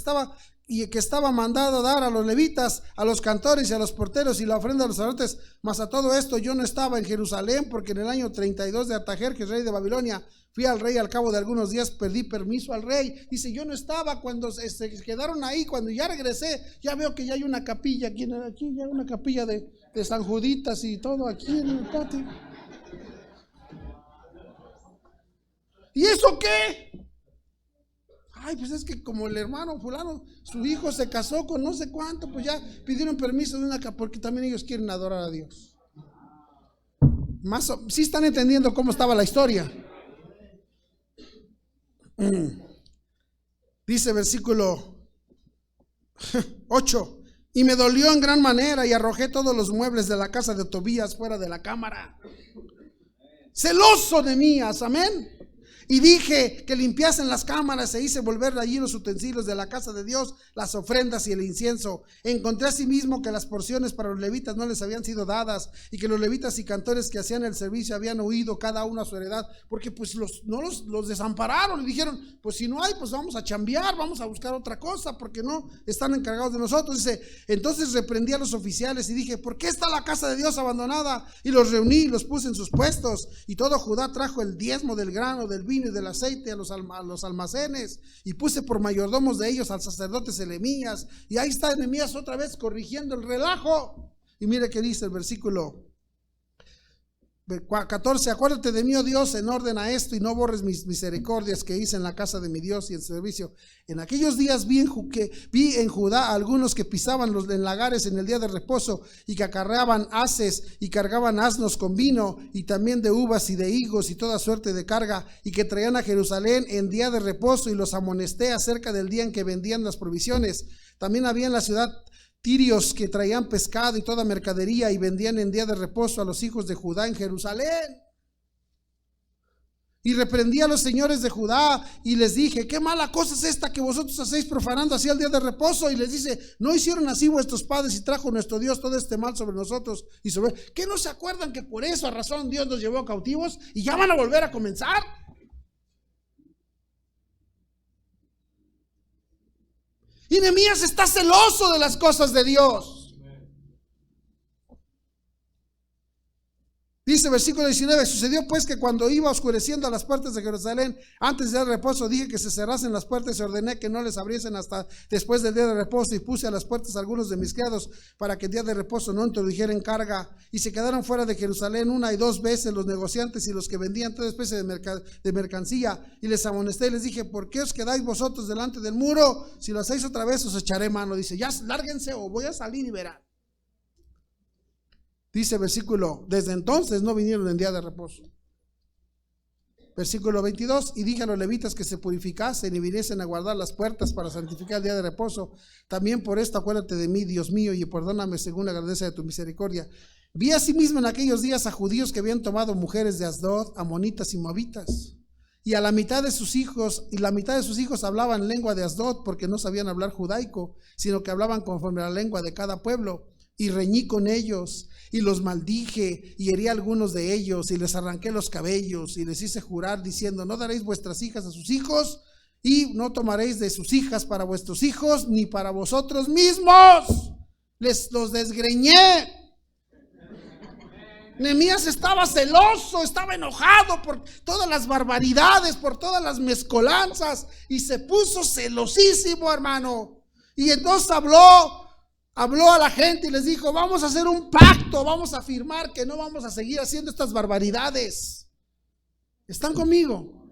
estaba mandado dar a los levitas, a los cantores y a los porteros y la ofrenda de los sacerdotes. Mas a todo esto yo no estaba en Jerusalén, porque en el año 32 de Artajerjes, rey de Babilonia, fui al rey. Al cabo de algunos días pedí permiso al rey. Dice, yo no estaba cuando se quedaron ahí. Cuando ya regresé, ya veo que ya hay una capilla aquí ya hay una capilla de San Juditas y todo aquí en el patio. ¿Y eso qué? Ay, pues es que como el hermano fulano, su hijo se casó con no sé cuánto, pues ya pidieron permiso de una capilla, porque también ellos quieren adorar a Dios. ¿Sí están entendiendo cómo estaba la historia? Dice versículo 8, y me dolió en gran manera y arrojé todos los muebles de la casa de Tobías fuera de la cámara. Celoso de Mías, amén. Y dije que limpiasen las cámaras e hice volver allí los utensilios de la casa de Dios, las ofrendas y el incienso. Encontré asimismo que las porciones para los levitas no les habían sido dadas, y que los levitas y cantores que hacían el servicio habían huido cada uno a su heredad, porque pues los desampararon y dijeron, pues si no hay, pues vamos a chambear, vamos a buscar otra cosa, porque no están encargados de nosotros. Dice, entonces reprendí a los oficiales y dije, ¿por qué está la casa de Dios abandonada? Y los reuní y los puse en sus puestos, y todo Judá trajo el diezmo del grano, del vino y del aceite a los almacenes, y puse por mayordomos de ellos al sacerdote Selemías. Y ahí está Nehemías otra vez corrigiendo el relajo. Y mire que dice el versículo 14, acuérdate de mí, oh Dios, en orden a esto, y no borres mis misericordias que hice en la casa de mi Dios y en servicio. En aquellos días vi en Judá a algunos que pisaban los lagares en el día de reposo, y que acarreaban haces y cargaban asnos con vino, y también de uvas y de higos y toda suerte de carga, y que traían a Jerusalén en día de reposo, y los amonesté acerca del día en que vendían las provisiones. También había en la ciudad tirios que traían pescado y toda mercadería, y vendían en día de reposo a los hijos de Judá en Jerusalén. Y reprendí a los señores de Judá y les dije, qué mala cosa es esta que vosotros hacéis profanando así el día de reposo. Y les dice, ¿no hicieron así vuestros padres y trajo nuestro Dios todo este mal sobre nosotros? Y sobre, ¿qué no se acuerdan que por eso a razón Dios nos llevó cautivos y ya van a volver a comenzar? Y Nehemías está celoso de las cosas de Dios. Dice versículo 19, sucedió pues que cuando iba oscureciendo a las puertas de Jerusalén, antes del reposo, dije que se cerrasen las puertas y ordené que no les abriesen hasta después del día de reposo, y puse a las puertas a algunos de mis criados para que el día de reposo no introdujeren carga, y se quedaron fuera de Jerusalén 1 y 2 veces los negociantes y los que vendían toda especie de mercancía, y les amonesté y les dije, ¿por qué os quedáis vosotros delante del muro? Si lo hacéis otra vez os echaré mano. Dice, ya lárguense o voy a salir y verán. Dice versículo, desde entonces no vinieron en día de reposo. Versículo 22, y dije a los levitas que se purificasen y viniesen a guardar las puertas para santificar el día de reposo. También por esto acuérdate de mí, Dios mío, y perdóname según la grandeza de tu misericordia. Vi asimismo en aquellos días a judíos que habían tomado mujeres de Asdod, amonitas y moabitas. Y a la mitad de sus hijos, hablaban lengua de Asdod, porque no sabían hablar judaico, sino que hablaban conforme a la lengua de cada pueblo. Y reñí con ellos, y los maldije, y herí a algunos de ellos, y les arranqué los cabellos, y les hice jurar, diciendo, no daréis vuestras hijas a sus hijos, y no tomaréis de sus hijas para vuestros hijos, ni para vosotros mismos. Los desgreñé. Nehemías estaba celoso, estaba enojado por todas las barbaridades, por todas las mezcolanzas, y se puso celosísimo, hermano. Y entonces habló a la gente y les dijo: vamos a hacer un pacto, vamos a firmar que no vamos a seguir haciendo estas barbaridades. ¿Están conmigo?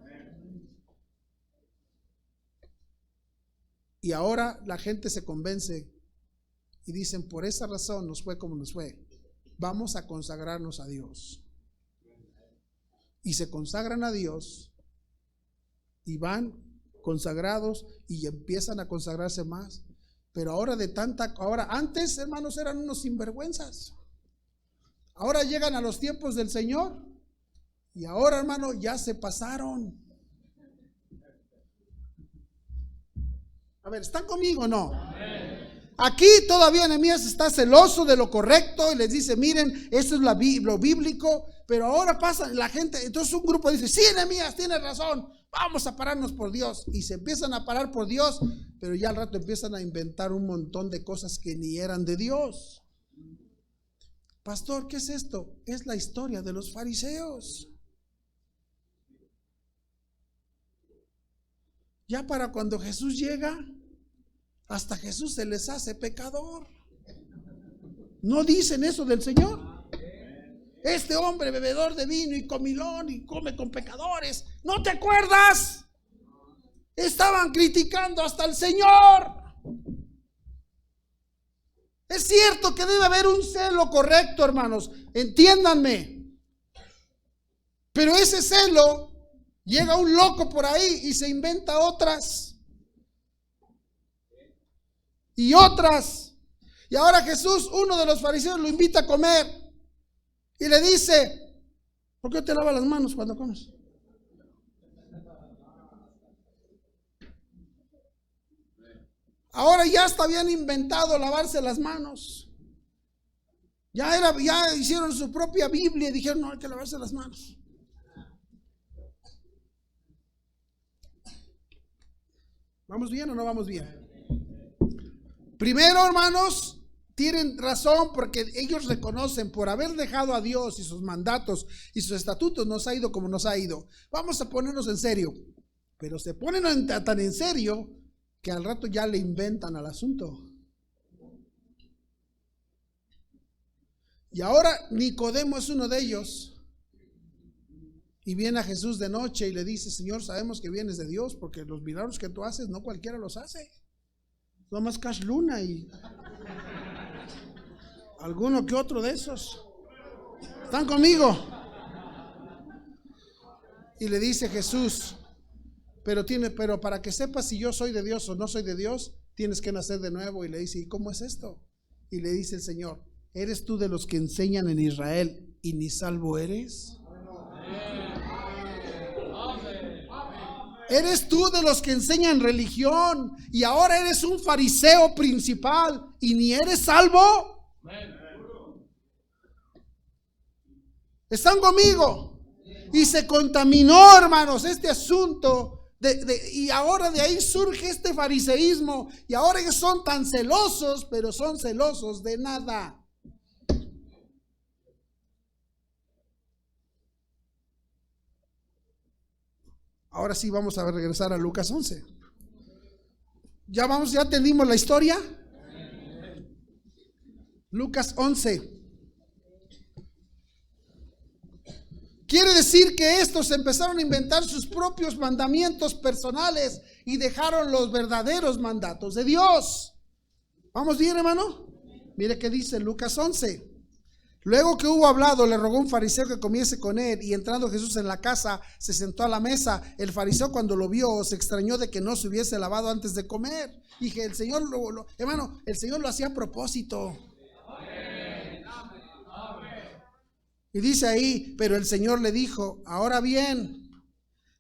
Y ahora la gente se convence y dicen: por esa razón nos fue como nos fue. Vamos a consagrarnos a Dios. Y se consagran a Dios y van consagrados y empiezan a consagrarse más. Pero ahora antes, hermanos, eran unos sinvergüenzas. Ahora llegan a los tiempos del Señor y ahora, hermano, ya se pasaron. A ver, ¿están conmigo o no? Aquí todavía Nehemías está celoso de lo correcto y les dice: miren, esto es lo bíblico. Pero ahora pasa la gente, entonces un grupo dice: sí, Nehemías, tienes razón, vamos a pararnos por Dios. Y se empiezan a parar por Dios, pero ya al rato empiezan a inventar un montón de cosas que ni eran de Dios. Pastor, ¿qué es esto? Es la historia de los fariseos. Ya para cuando Jesús llega, hasta Jesús se les hace pecador. ¿No dicen eso del Señor? Este hombre bebedor de vino y comilón y come con pecadores. ¿No te acuerdas? Estaban criticando hasta el Señor. Es cierto que debe haber un celo correcto, hermanos, entiéndanme. Pero ese celo, llega un loco por ahí y se inventa otras. Y otras. Y ahora Jesús, uno de los fariseos, lo invita a comer. Y le dice: ¿por qué te lavas las manos cuando comes? Ahora ya hasta habían inventado lavarse las manos. Ya hicieron su propia Biblia y dijeron: no, hay que lavarse las manos. ¿Vamos bien o no vamos bien? Primero, hermanos, tienen razón, porque ellos reconocen: por haber dejado a Dios y sus mandatos y sus estatutos, nos ha ido como nos ha ido. Vamos a ponernos en serio. Pero se ponen tan en serio que al rato ya le inventan al asunto. Y ahora Nicodemo es uno de ellos. Y viene a Jesús de noche y le dice: Señor, sabemos que vienes de Dios, porque los milagros que tú haces no cualquiera los hace. No más Cash Luna y alguno que otro de esos. ¿Están conmigo? Y le dice Jesús: pero para que sepas si yo soy de Dios o no soy de Dios, tienes que nacer de nuevo. Y le dice: ¿y cómo es esto? Y le dice el Señor: ¿eres tú de los que enseñan en Israel y ni salvo eres? ¿Eres tú de los que enseñan religión y ahora eres un fariseo principal y ni eres salvo? ¿Están conmigo? Y se contaminó, hermanos, este asunto y ahora de ahí surge este fariseísmo. Y ahora ellos son tan celosos, pero son celosos de nada. Ahora sí vamos a regresar a Lucas 11. Ya entendimos la historia. Lucas 11. Quiere decir que estos empezaron a inventar sus propios mandamientos personales y dejaron los verdaderos mandatos de Dios. ¿Vamos bien, hermano? Mire qué dice Lucas 11. Luego que hubo hablado, le rogó un fariseo que comiese con él, y entrando Jesús en la casa, se sentó a la mesa. El fariseo, cuando lo vio, se extrañó de que no se hubiese lavado antes de comer. Dije: el Señor, hermano, el Señor lo hacía a propósito. Y dice ahí: pero el Señor le dijo: ahora bien,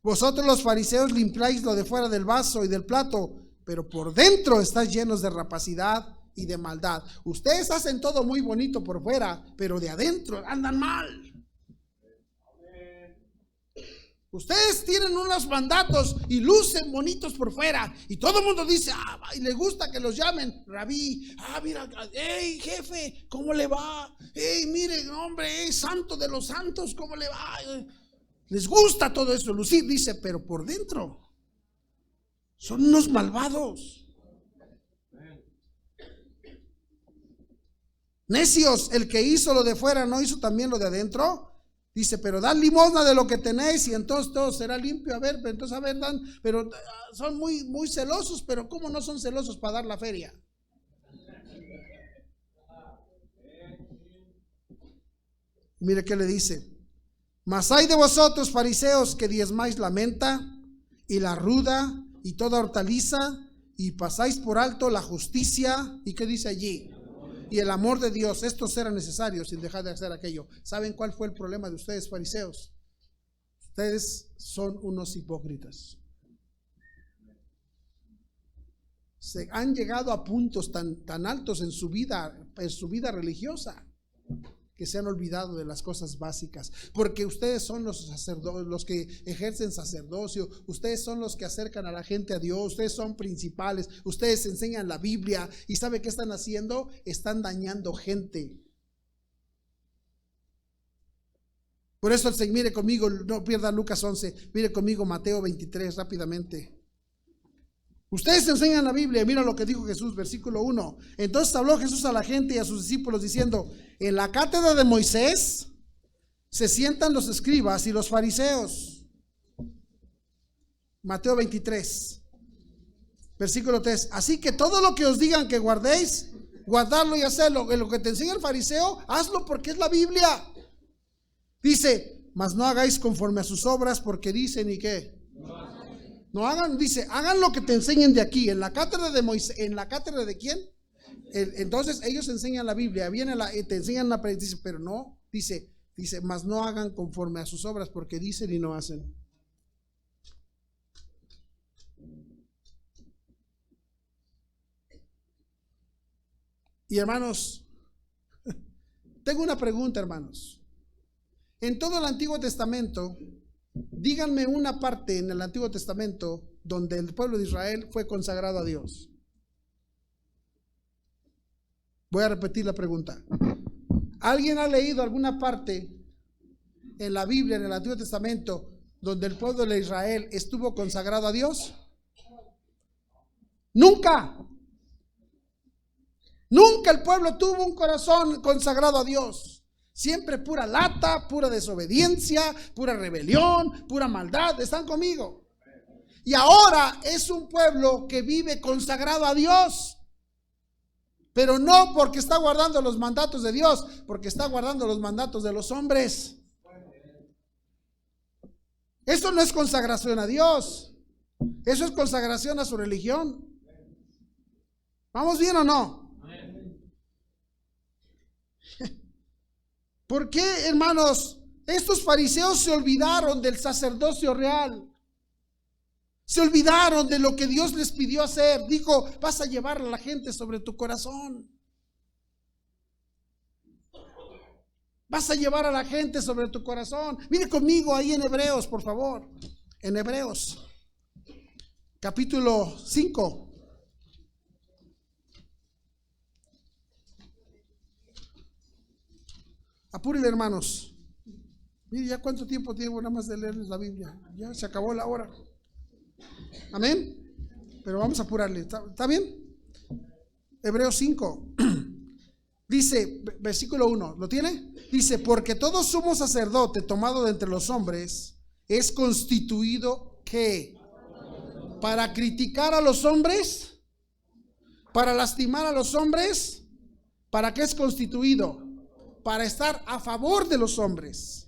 vosotros los fariseos limpiáis lo de fuera del vaso y del plato, pero por dentro estáis llenos de rapacidad y de maldad. Ustedes hacen todo muy bonito por fuera, pero de adentro andan mal. Ustedes tienen unos mandatos y lucen bonitos por fuera y todo el mundo dice, y le gusta que los llamen rabí. Mira, hey jefe, ¿cómo le va? Hey, mire, hombre, santo de los santos, ¿cómo le va? Les gusta todo eso, lucir, dice, pero por dentro son unos malvados. Necios, el que hizo lo de fuera, ¿no hizo también lo de adentro? Dice, pero dan limosna de lo que tenéis y entonces todo será limpio. Dan, pero son muy celosos, pero ¿cómo no son celosos para dar la feria? Mire qué le dice. Mas hay de vosotros, fariseos, que diezmáis la menta y la ruda y toda hortaliza y pasáis por alto la justicia. ¿Y qué dice allí? Y el amor de Dios. Estos eran necesarios sin dejar de hacer aquello. ¿Saben cuál fue el problema de ustedes, fariseos? Ustedes son unos hipócritas. Se han llegado a puntos tan altos en su vida religiosa, que se han olvidado de las cosas básicas, porque ustedes son los sacerdotes, los que ejercen sacerdocio, ustedes son los que acercan a la gente a Dios, ustedes son principales, ustedes enseñan la Biblia y ¿sabe qué están haciendo? Están dañando gente. Por eso mire conmigo, no pierda Lucas 11, mire conmigo Mateo 23 rápidamente. Ustedes enseñan la Biblia, mira lo que dijo Jesús, versículo 1. Entonces habló Jesús a la gente y a sus discípulos diciendo, en la cátedra de Moisés se sientan los escribas y los fariseos. Mateo 23, versículo 3. Así que todo lo que os digan que guardéis, guardarlo y hacerlo. En lo que te enseña el fariseo, hazlo porque es la Biblia. Dice, mas no hagáis conforme a sus obras porque dicen y qué. No hagan, dice, hagan lo que te enseñen de aquí, en la cátedra de Moisés. ¿En la cátedra de quién? Entonces ellos enseñan la Biblia, te enseñan la palabra, dice, pero no, dice, mas no hagan conforme a sus obras, porque dicen y no hacen. Y hermanos, tengo una pregunta, hermanos. En todo el Antiguo Testamento, díganme una parte en el Antiguo Testamento donde el pueblo de Israel fue consagrado a Dios. Voy a repetir la pregunta. ¿Alguien ha leído alguna parte en la Biblia, en el Antiguo Testamento, donde el pueblo de Israel estuvo consagrado a Dios? Nunca. Nunca el pueblo tuvo un corazón consagrado a Dios. Siempre pura lata, pura desobediencia, pura rebelión, pura maldad. ¿Están conmigo? Y ahora es un pueblo que vive consagrado a Dios. Pero no porque está guardando los mandatos de Dios, porque está guardando los mandatos de los hombres. Eso no es consagración a Dios. Eso es consagración a su religión. ¿Vamos bien o no? ¿Por qué, hermanos? Estos fariseos se olvidaron del sacerdocio real. Se olvidaron de lo que Dios les pidió hacer. Dijo, vas a llevar a la gente sobre tu corazón. Vas a llevar a la gente sobre tu corazón. Mire conmigo ahí en Hebreos, por favor. En Hebreos, capítulo 5. Apúrenle, hermanos. Mire ya cuánto tiempo tengo nada más de leerles la Biblia. Ya se acabó la hora. Amén. Pero vamos a apurarle. ¿Está bien? Hebreos 5. Dice, versículo 1. ¿Lo tiene? Dice, porque todo sumo sacerdote tomado de entre los hombres es constituido, ¿qué? Para criticar a los hombres, para lastimar a los hombres. ¿Para qué es constituido? Para estar a favor de los hombres.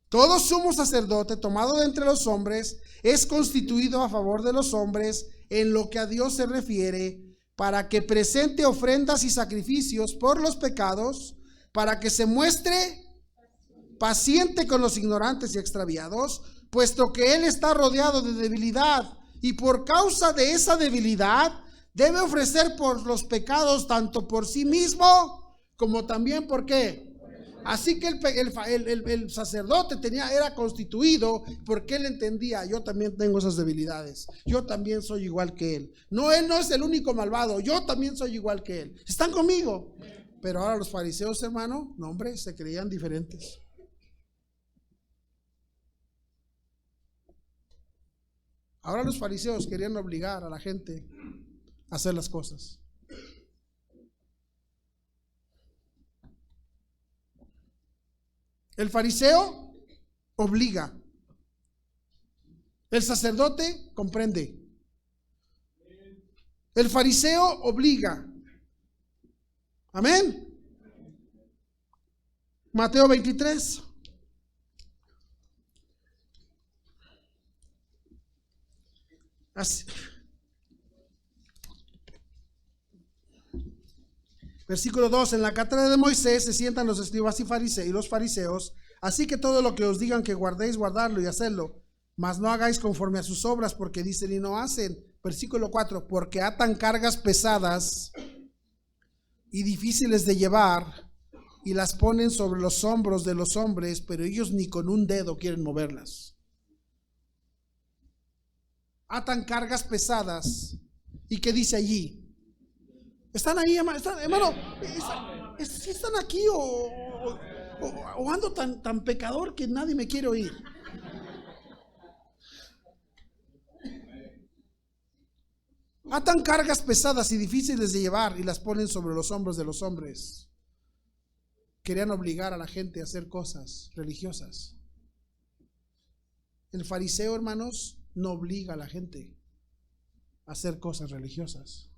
Todo sumo sacerdote tomado de entre los hombres es constituido a favor de los hombres en lo que a Dios se refiere, para que presente ofrendas y sacrificios por los pecados, para que se muestre paciente con los ignorantes y extraviados, puesto que él está rodeado de debilidad, y por causa de esa debilidad debe ofrecer por los pecados tanto por sí mismo como también por qué, Así que el sacerdote era constituido porque él entendía, yo también tengo esas debilidades, yo también soy igual que él. No, él no es el único malvado, yo también soy igual que él. ¿Están conmigo? Pero ahora los fariseos, hermano, no hombre, se creían diferentes. Ahora los fariseos querían obligar a la gente a hacer las cosas. El fariseo obliga. El sacerdote comprende. El fariseo obliga. Amén. Mateo 23. Así. Versículo 2, en la cátedra de Moisés se sientan los escribas y los fariseos, así que todo lo que os digan que guardéis, guardadlo y hacedlo, mas no hagáis conforme a sus obras, porque dicen y no hacen. Versículo 4, porque atan cargas pesadas y difíciles de llevar y las ponen sobre los hombros de los hombres, pero ellos ni con un dedo quieren moverlas. Atan cargas pesadas. ¿Y qué dice allí? ¿Están ahí, hermano? ¿Están aquí o ando tan pecador que nadie me quiere oír? Atan cargas pesadas y difíciles de llevar y las ponen sobre los hombros de los hombres. Querían obligar a la gente a hacer cosas religiosas. El fariseo, hermanos, no obliga a la gente a hacer cosas religiosas.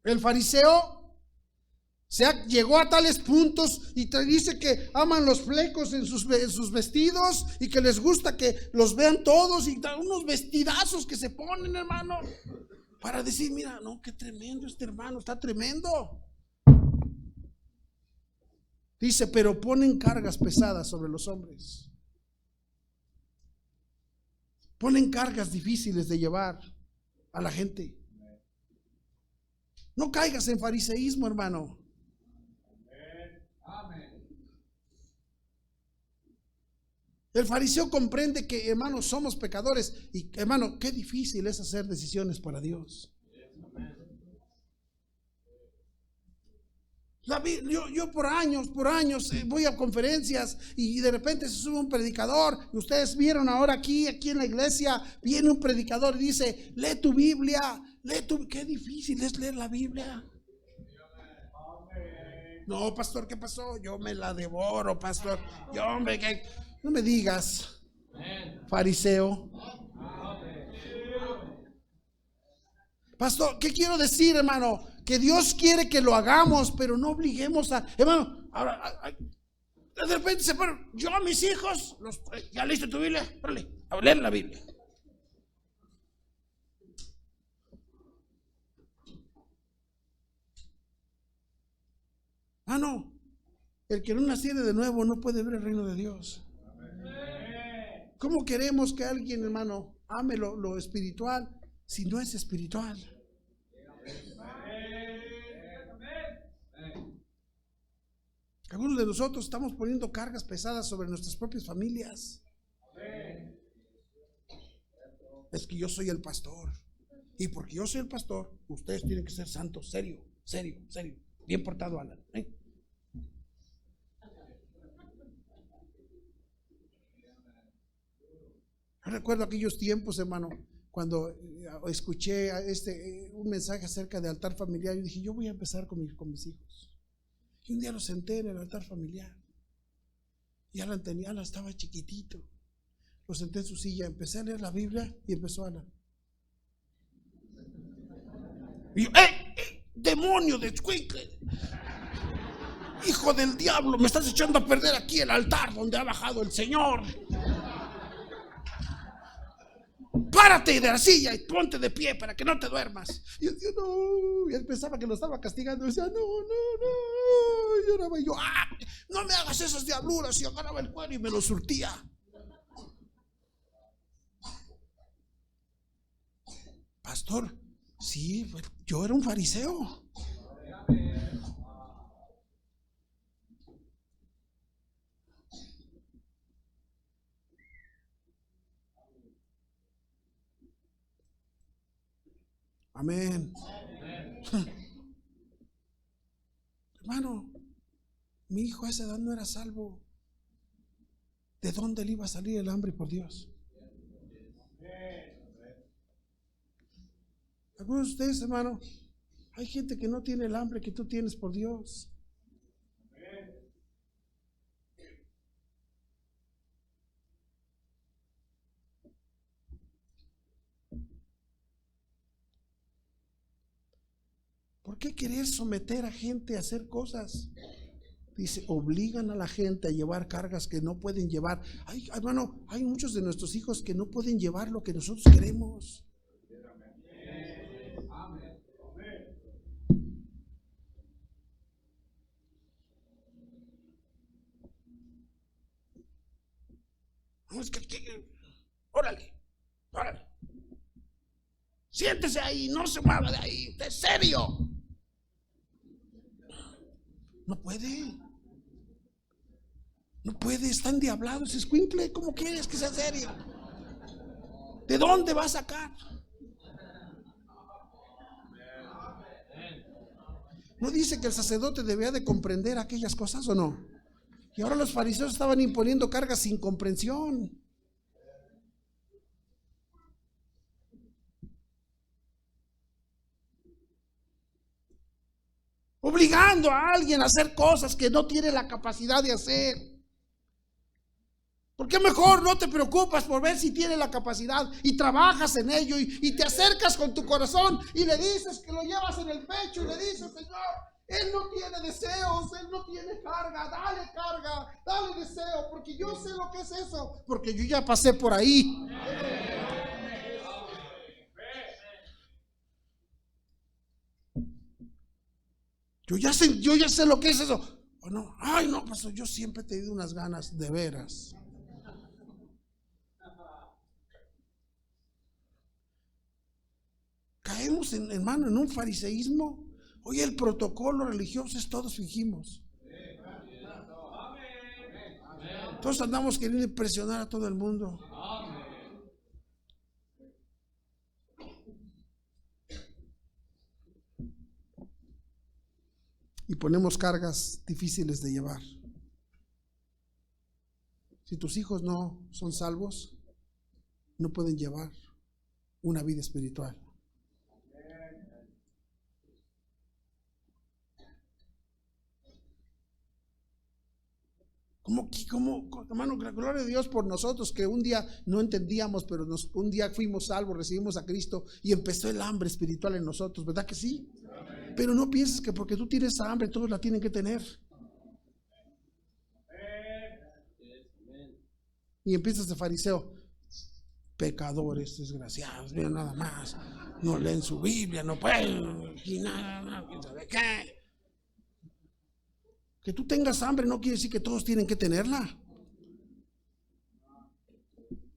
El fariseo llegó a tales puntos y te dice que aman los flecos en sus vestidos y que les gusta que los vean todos y unos vestidazos que se ponen, hermano, para decir, mira, no, qué tremendo este hermano, está tremendo. Dice, pero ponen cargas pesadas sobre los hombres. Ponen cargas difíciles de llevar a la gente. No caigas en fariseísmo, hermano. El fariseo comprende que, hermano, somos pecadores y, hermano, qué difícil es hacer decisiones para Dios. Yo por años voy a conferencias y de repente se sube un predicador. Y ustedes vieron ahora aquí en la iglesia, viene un predicador y dice, lee tu Biblia, qué difícil es leer la Biblia. No, pastor, ¿qué pasó? Yo me la devoro, pastor. Hombre, no me digas, fariseo. Pastor, ¿qué quiero decir, hermano? Que Dios quiere que lo hagamos, pero no obliguemos a, hermano, de repente se ponen, yo a mis hijos, ¿ya leíste tu Biblia? Órale, a leer la Biblia. No, el que no naciere de nuevo no puede ver el reino de Dios. ¿Cómo queremos que alguien, hermano, ame lo espiritual si no es espiritual? Algunos de nosotros estamos poniendo cargas pesadas sobre nuestras propias familias. Es que yo soy el pastor, y porque yo soy el pastor, ustedes tienen que ser santos, serio, bien portado, Alan. Recuerdo aquellos tiempos, hermano, cuando escuché un mensaje acerca de altar familiar. Yo dije, yo voy a empezar con mis hijos. Y un día lo senté en el altar familiar. Y Alan estaba chiquitito. Lo senté en su silla, empecé a leer la Biblia y empezó Alan. Y yo, demonio de escuincle, hijo del diablo, me estás echando a perder aquí el altar donde ha bajado el Señor. Párate de la silla y ponte de pie para que no te duermas. Y yo decía, no, y él pensaba que lo estaba castigando. Y decía, no. Y lloraba y yo, no me hagas esas diabluras. Y agarraba el cuero y me lo surtía. Pastor, sí, yo era un fariseo. Amén. Hermano, mi hijo a esa edad no era salvo. ¿De dónde le iba a salir el hambre por Dios? Algunos de ustedes, hermano, hay gente que no tiene el hambre que tú tienes por Dios. ¿Por qué querer someter a gente a hacer cosas? Dice, obligan a la gente a llevar cargas que no pueden llevar. Ay, hermano, hay muchos de nuestros hijos que no pueden llevar lo que nosotros queremos. No, es que órale, órale. Siéntese ahí, no se mueva de ahí, de serio. No puede. No puede, está endiablado ese escuincle. ¿Cómo quieres que sea serio? ¿De dónde va a sacar? ¿No dice que el sacerdote debía de comprender aquellas cosas o no? Y ahora los fariseos estaban imponiendo cargas sin comprensión. Obligando a alguien a hacer cosas que no tiene la capacidad de hacer. ¿Por qué mejor no te preocupas por ver si tiene la capacidad y trabajas en ello y te acercas con tu corazón y le dices que lo llevas en el pecho y le dices, Señor, Él no tiene deseos, Él no tiene carga, dale deseo, porque yo sé lo que es eso, porque yo ya pasé por ahí. Yo ya sé lo que es eso. ¿O no? Ay, no, pastor, yo siempre he tenido unas ganas de veras. Caemos, hermano, en un fariseísmo. Hoy el protocolo religioso es todos fingimos. Todos andamos queriendo impresionar a todo el mundo. Y ponemos cargas difíciles de llevar. Si tus hijos no son salvos, no pueden llevar una vida espiritual. Hermano, gloria a Dios por nosotros que un día no entendíamos, pero un día fuimos salvos, recibimos a Cristo y empezó el hambre espiritual en nosotros, ¿verdad que sí? Pero no pienses que porque tú tienes hambre todos la tienen que tener. Y empiezas de fariseo, pecadores, desgraciados, mira nada más, no leen su Biblia, no pueden, y nada, quién sabe qué. Que tú tengas hambre no quiere decir que todos tienen que tenerla.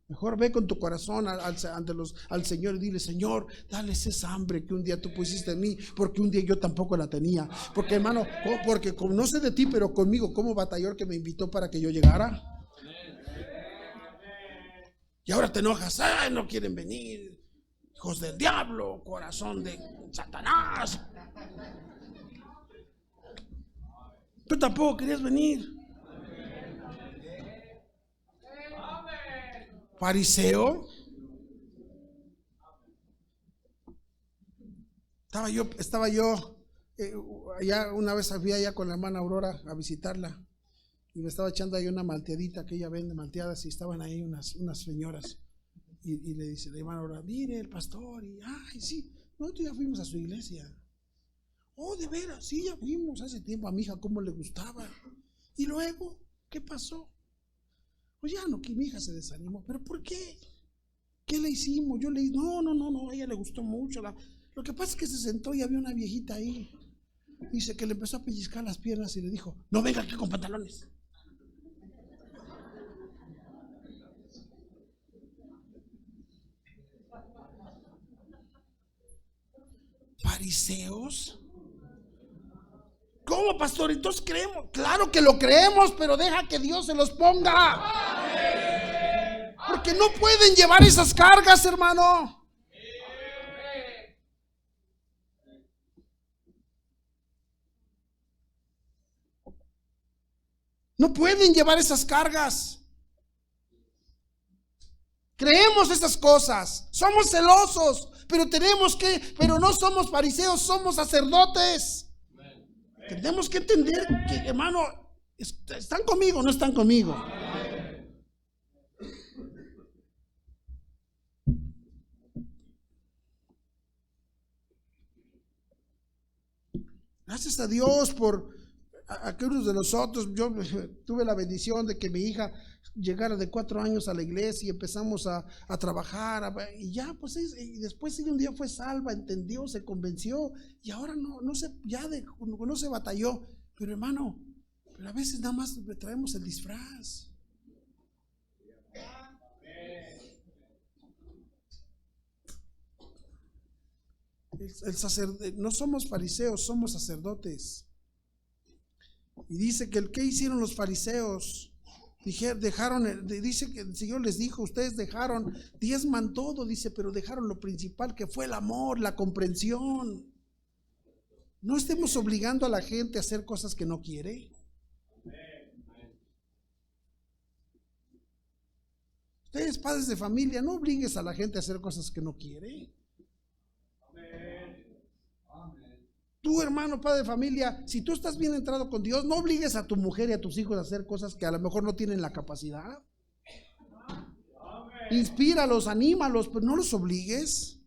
Mejor ve con tu corazón al Señor y dile, Señor, dales esa hambre que un día tú pusiste en mí, porque un día yo tampoco la tenía. Porque hermano, porque no sé de ti, pero conmigo como batallón que me invitó para que yo llegara. Y ahora te enojas, ay, no quieren venir, hijos del diablo, corazón de Satanás. Tú tampoco querías venir. Fariseo. Estaba yo allá una vez, fui allá con la hermana Aurora a visitarla y me estaba echando ahí una malteadita que ella vende malteadas y estaban ahí unas señoras y le dice la hermana Aurora, mire el pastor, y ay sí, nosotros ya fuimos a su iglesia. Oh, de veras, sí, ya fuimos hace tiempo. A mi hija cómo le gustaba. Y luego, ¿qué pasó? Pues ya no, que mi hija se desanimó. ¿Pero por qué? ¿Qué le hicimos? Yo le dije, no, a ella le gustó mucho. Lo que pasa es que se sentó y había una viejita ahí. Dice que le empezó a pellizcar las piernas y le dijo, no venga aquí con pantalones. Fariseos. ¿Cómo, pastor? Entonces creemos. Claro que lo creemos, pero deja que Dios se los ponga. Porque no pueden llevar esas cargas, hermano. No pueden llevar esas cargas. Creemos esas cosas, somos celosos, pero no somos fariseos, somos sacerdotes. Tenemos que entender que, hermano, ¿están conmigo o no están conmigo? Gracias a Dios por aquellos de nosotros. Yo tuve la bendición de que mi hija llegara de 4 años a la iglesia y empezamos a trabajar, y ya pues y después un día fue salva, entendió, se convenció, y ahora no se batalló. Pero hermano, a veces nada más le traemos el disfraz. No somos fariseos, somos sacerdotes. Y dice que ¿qué hicieron los fariseos? Dice que el Señor les dijo: ustedes diezman todo, dice, pero dejaron lo principal, que fue el amor, la comprensión. No estemos obligando a la gente a hacer cosas que no quiere. Ustedes, padres de familia, no obligues a la gente a hacer cosas que no quiere. Tú, hermano, padre de familia, si tú estás bien entrado con Dios, no obligues a tu mujer y a tus hijos a hacer cosas que a lo mejor no tienen la capacidad. Inspíralos, anímalos, pero no los obligues.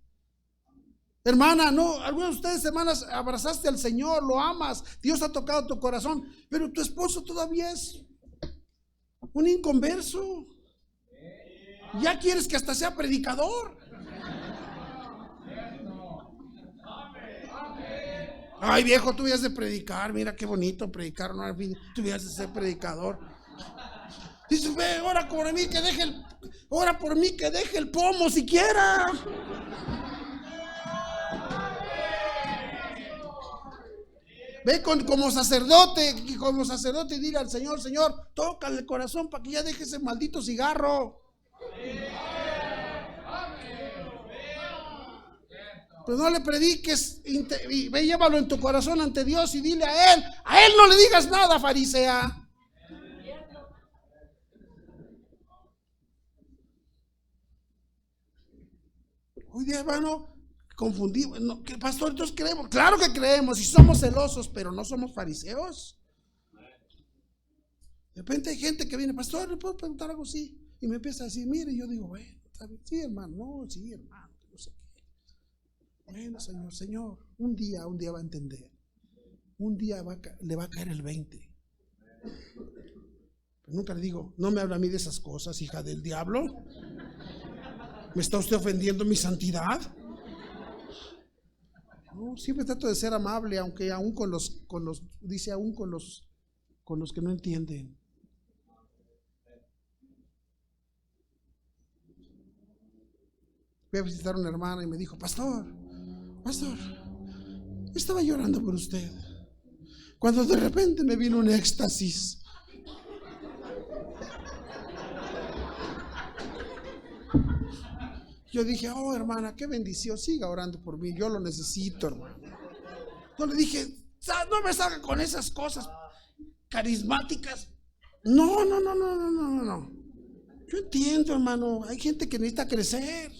Hermana, no, algunos de ustedes, hermanas, abrazaste al Señor, lo amas, Dios ha tocado tu corazón, pero tu esposo todavía es un inconverso. Ya quieres que hasta sea predicador. Ay, viejo, tú debías de predicar, mira qué bonito predicar, no, tú debías de ser predicador. Dices: ve, ora por mí que deje el pomo siquiera. Ve como sacerdote y dile al Señor: Señor, tócale el corazón para que ya deje ese maldito cigarro. Pero no le prediques, y ve, llévalo en tu corazón ante Dios y dile a Él no le digas nada, farisea. Hoy día, hermano, confundimos. No, ¿qué, pastor? Entonces creemos. Claro que creemos y somos celosos, pero no somos fariseos. De repente hay gente que viene: pastor, ¿le puedo preguntar algo? Sí. Y me empieza a decir: mire, y yo digo: bueno, sí, hermano, no, sí, hermano, no sé qué. Bueno, Señor, un día va a entender. Un día le va a caer el 20. Pero nunca le digo: no me habla a mí de esas cosas, hija del diablo. ¿Me está usted ofendiendo mi santidad? No, siempre trato de ser amable, aunque aún con los que no entienden. Fui a visitar a una hermana y me dijo: pastor, estaba llorando por usted, cuando de repente me vino un éxtasis. Yo dije: oh, hermana, qué bendición, siga orando por mí, yo lo necesito, hermano. Yo le dije: no me salga con esas cosas carismáticas. No. Yo entiendo, hermano, hay gente que necesita crecer.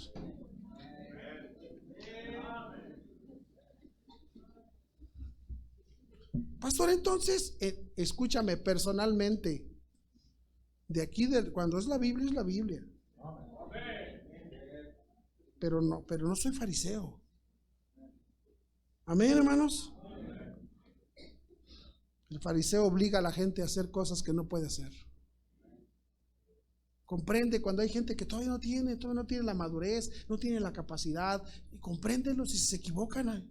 Pastor, entonces, escúchame personalmente. De aquí, cuando es la Biblia, es la Biblia. Pero no soy fariseo. Amén, hermanos. El fariseo obliga a la gente a hacer cosas que no puede hacer. Comprende cuando hay gente que todavía no tiene la madurez, no tiene la capacidad, y compréndelos si se equivocan.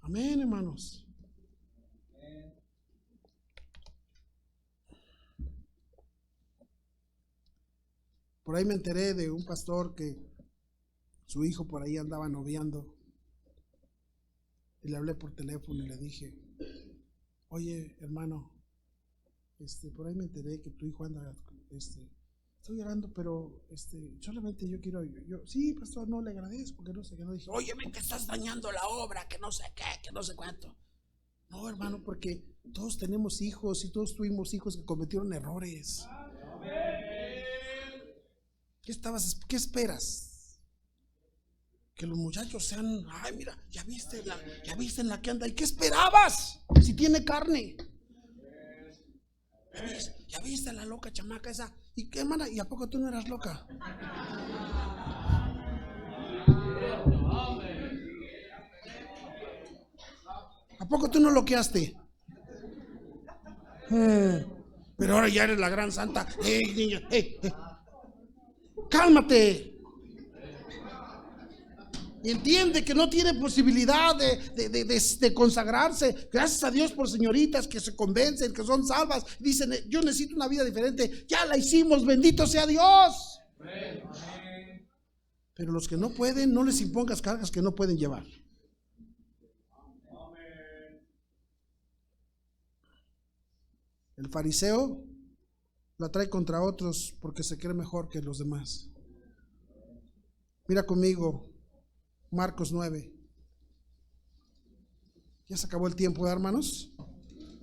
Amén, hermanos. Por ahí me enteré de un pastor que su hijo por ahí andaba noviando, y le hablé por teléfono y le dije: oye, hermano, por ahí me enteré que tu hijo anda, está estoy orando, pero solamente yo quiero, sí, pastor, no le agradezco, que no sé qué, no dije, óyeme, que estás dañando la obra, que no sé qué, que no sé cuánto. No, hermano, porque todos tenemos hijos y todos tuvimos hijos que cometieron errores. ¿Qué esperas? Que los muchachos sean, ay, mira, ya viste en la que anda, ¿y qué esperabas? Si tiene carne. ¿Ya viste la loca chamaca esa? ¿Y qué, hermana? ¿Y a poco tú no eras loca? ¿A poco tú no loqueaste? Pero ahora ya eres la gran santa. Niña, cálmate. Y entiende que no tiene posibilidad de consagrarse. Gracias a Dios por señoritas que se convencen, que son salvas. Dicen, yo necesito una vida diferente. Ya la hicimos, bendito sea Dios. Pero los que no pueden, no les impongas cargas que no pueden llevar. El fariseo la trae contra otros porque se cree mejor que los demás. Mira conmigo Marcos 9. Ya se acabó el tiempo, hermanos.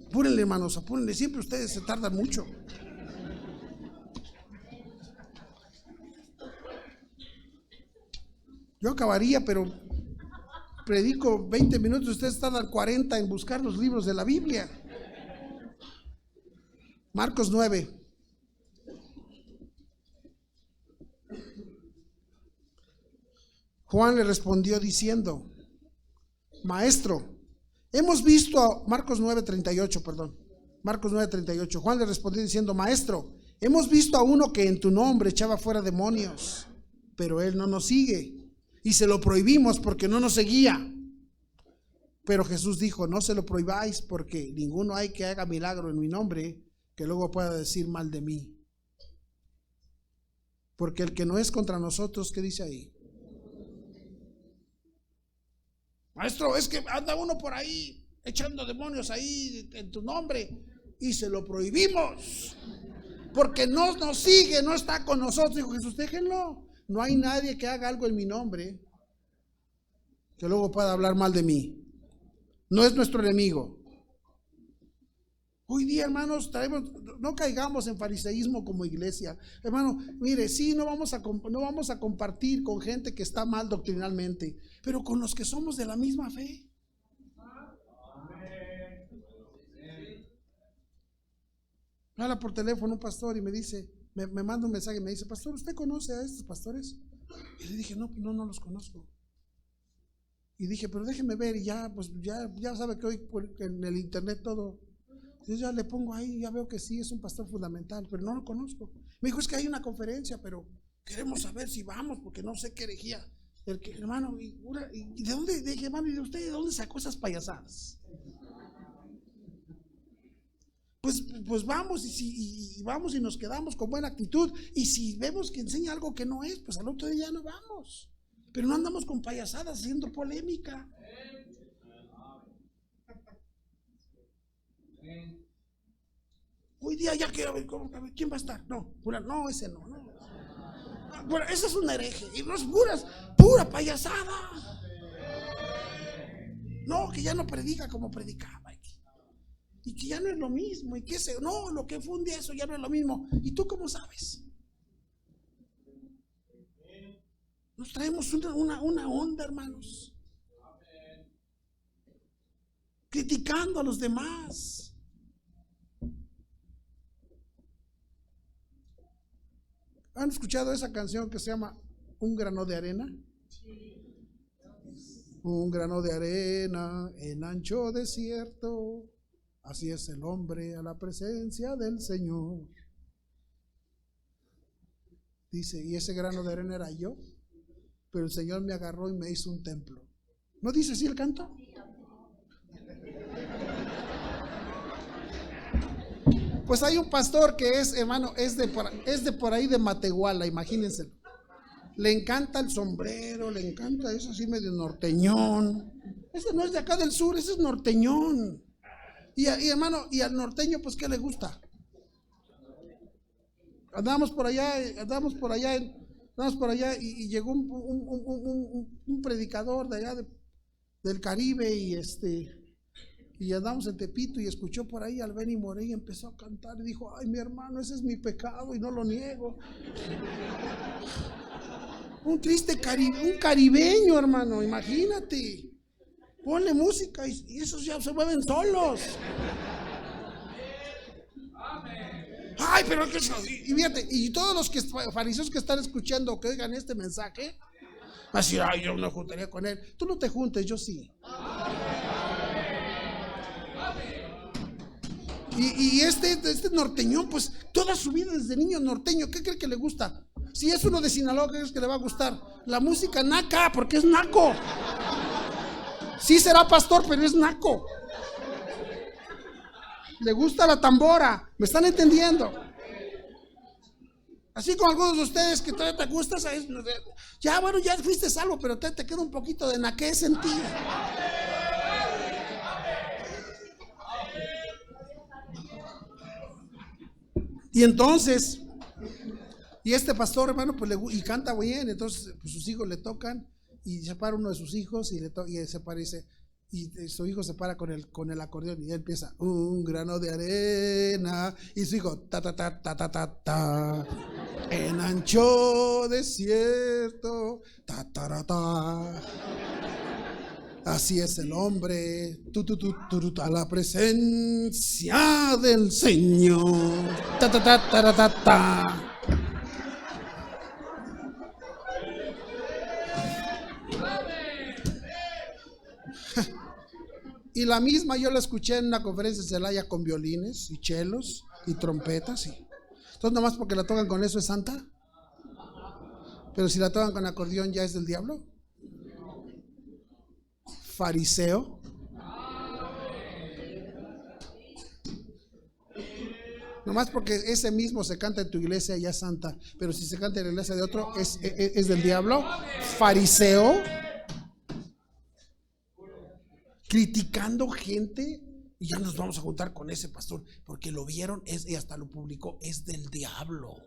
Apúrenle, hermanos, apúrenle. Siempre ustedes se tardan mucho. Yo acabaría, pero predico 20 minutos. Ustedes tardan 40 en buscar los libros de la Biblia. Marcos 9. Juan le respondió diciendo, maestro, hemos visto a Marcos 9:38, perdón. Marcos 9:38. Juan le respondió diciendo, maestro, hemos visto a uno que en tu nombre echaba fuera demonios, pero él no nos sigue y se lo prohibimos porque no nos seguía. Pero Jesús dijo, no se lo prohibáis porque ninguno hay que haga milagro en mi nombre que luego pueda decir mal de mí. Porque el que no es contra nosotros, ¿qué dice ahí? Maestro, es que anda uno por ahí echando demonios ahí en tu nombre y se lo prohibimos porque no nos sigue, no está con nosotros. Dijo Jesús, déjenlo. No hay nadie que haga algo en mi nombre que luego pueda hablar mal de mí. No es nuestro enemigo. Hoy día, hermanos, no caigamos en fariseísmo como iglesia. Hermano, mire, sí, no vamos a compartir con gente que está mal doctrinalmente, pero con los que somos de la misma fe. Me habla por teléfono un pastor y me dice, me manda un mensaje y me dice, pastor, ¿usted conoce a estos pastores? Y le dije, no los conozco. Y dije, pero déjeme ver, y ya, pues ya sabe que hoy en el internet todo. Yo ya le pongo ahí, ya veo que sí es un pastor fundamental, pero no lo conozco. Me dijo, es que hay una conferencia, pero queremos saber si vamos, porque no sé qué herejía. Hermano, ¿y de dónde? Dije, hermano, ¿y de usted de dónde sacó esas payasadas? Pues vamos, y vamos y nos quedamos con buena actitud. Y si vemos que enseña algo que no es, pues al otro día ya no vamos. Pero no andamos con payasadas haciendo polémica. Hoy día ya quiero ver quién va a estar. No, ese no. Bueno, ese es un hereje. Y no es pura payasada. No, que ya no predica como predicaba. Y que ya no es lo mismo. Y que lo que fue un día, eso ya no es lo mismo. ¿Y tú cómo sabes? Nos traemos una onda, hermanos. Criticando a los demás. ¿Han escuchado esa canción que se llama Un grano de arena? Un grano de arena en ancho desierto, así es el hombre a la presencia del Señor. Dice, y ese grano de arena era yo, pero el Señor me agarró y me hizo un templo. ¿No dice así el canto? Pues hay un pastor que es, hermano, es de por ahí de Matehuala, imagínense. Le encanta el sombrero, le encanta eso así medio norteñón. Ese no es de acá del sur, ese es norteñón. Y hermano, y al norteño, pues, ¿qué le gusta? Andamos por allá, y llegó un predicador de allá del Caribe y andamos en Tepito y escuchó por ahí al Benny Morey y empezó a cantar y dijo: ay, mi hermano, ese es mi pecado y no lo niego. Un caribeño, hermano, imagínate. Ponle música y esos ya se mueven solos. Ay, pero que eso, y fíjate, y todos los fariseos que están escuchando, que oigan este mensaje, van a decir: ay, yo no juntaría con él. Tú no te juntes, yo sí. Y este norteñón, pues toda su vida desde niño norteño, ¿qué cree que le gusta? Si es uno de Sinaloa, ¿qué crees que le va a gustar? La música naca, porque es naco. Sí será pastor, pero es naco. Le gusta la tambora, ¿me están entendiendo? Así como algunos de ustedes que todavía te gustan, ya bueno, ya fuiste salvo, pero te queda un poquito de naquez en ti. Y entonces, y este pastor, hermano, pues y canta bien, entonces pues sus hijos le tocan y se para uno de sus hijos y se parece. Y su hijo se para con el acordeón y él empieza: un grano de arena. Y su hijo: ta ta ta ta ta ta ta. En ancho desierto, ta ta ta ta. Así es el hombre, a la presencia del Señor. Ta ta ta ta ta ta. Y la misma yo la escuché en una conferencia de Celaya con violines y chelos y trompetas. Entonces, nomás porque la tocan con eso es santa. Pero si la tocan con acordeón, ¿ya es del diablo? Fariseo. Nomás porque ese mismo se canta en tu iglesia, ya es santa. Pero si se canta en la iglesia de otro, es del diablo. Fariseo. Criticando gente, y ya nos vamos a juntar con ese pastor porque lo vieron y hasta lo publicó. Es del diablo.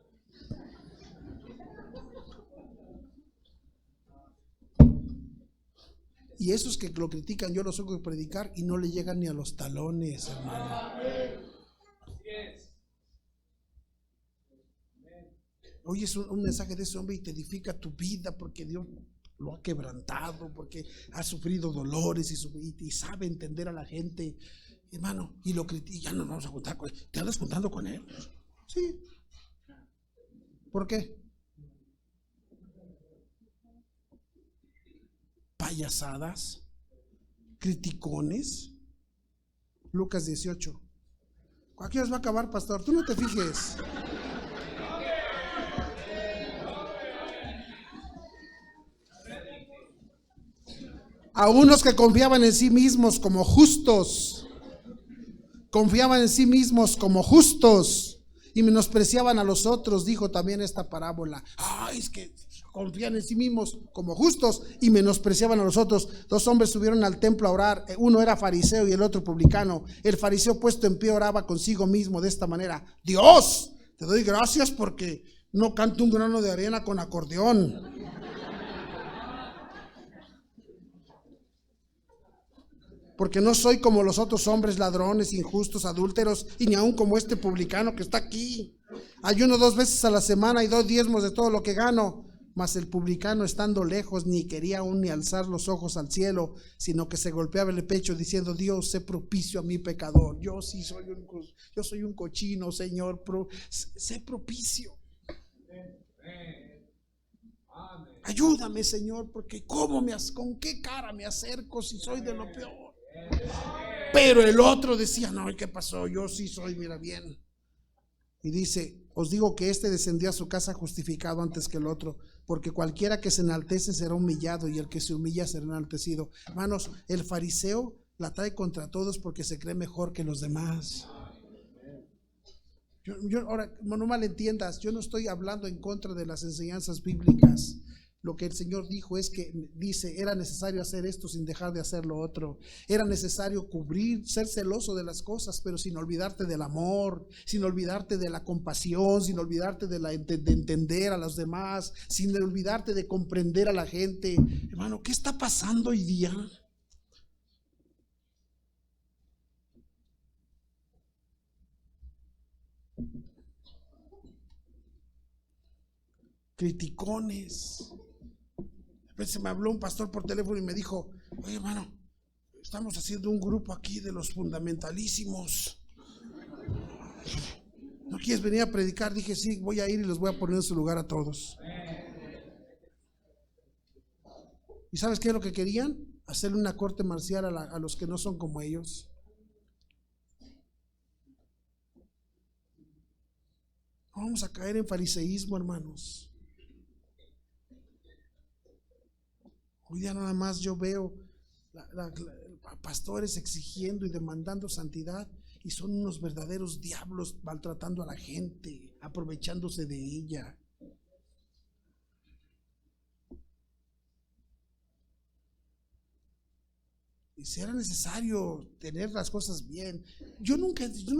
Y esos que lo critican, yo los oigo predicar y no le llegan ni a los talones, hermano. Oyes un mensaje de ese hombre y te edifica tu vida porque Dios lo ha quebrantado, porque ha sufrido dolores y sabe entender a la gente, hermano, y lo critica. Ya nos vamos a juntar con él. ¿Te andas juntando con él? Sí. ¿Por qué? Payasadas, criticones. Lucas 18. ¿A qué horas va a acabar, pastor? Tú no te fijes. A unos que confiaban en sí mismos como justos, y menospreciaban a los otros, dijo también esta parábola. Ay, es que confían en sí mismos como justos y menospreciaban a los otros. 2 hombres subieron al templo a orar, uno era fariseo y el otro publicano. El fariseo, puesto en pie, oraba consigo mismo de esta manera: Dios, te doy gracias porque no canto un grano de arena con acordeón. Porque no soy como los otros hombres, ladrones, injustos, adúlteros, y ni aun como este publicano que está aquí. Ayuno 2 veces a la semana y doy diezmos de todo lo que gano. Mas el publicano, estando lejos, ni quería aún ni alzar los ojos al cielo, sino que se golpeaba el pecho diciendo: Dios, sé propicio a mi pecador. Yo soy un cochino, Señor, sé propicio. Ayúdame, Señor, porque ¿con qué cara me acerco si soy de lo peor? Pero el otro decía: no, ¿qué pasó? Yo sí soy, mira bien. Y dice: os digo que este descendió a su casa justificado antes que el otro, porque cualquiera que se enaltece será humillado, y el que se humilla será enaltecido. Hermanos, el fariseo la trae contra todos porque se cree mejor que los demás. Ahora, no malentiendas, yo no estoy hablando en contra de las enseñanzas bíblicas. Lo que el Señor dijo es que, dice, era necesario hacer esto sin dejar de hacer lo otro. Era necesario cubrir, ser celoso de las cosas, pero sin olvidarte del amor, sin olvidarte de la compasión, sin olvidarte de entender a los demás, sin olvidarte de comprender a la gente. Hermano, ¿qué está pasando hoy día? Criticones. A veces me habló un pastor por teléfono y me dijo: oye, hermano, estamos haciendo un grupo aquí de los fundamentalísimos, ¿no quieres venir a predicar? Dije: sí, voy a ir y los voy a poner en su lugar a todos. ¿Y sabes qué es lo que querían? Hacerle una corte marcial a los que no son como ellos. No vamos a caer en fariseísmo, hermanos. Hoy día nada más yo veo pastores exigiendo y demandando santidad, y son unos verdaderos diablos maltratando a la gente, aprovechándose de ella. Y si era necesario tener las cosas bien, yo no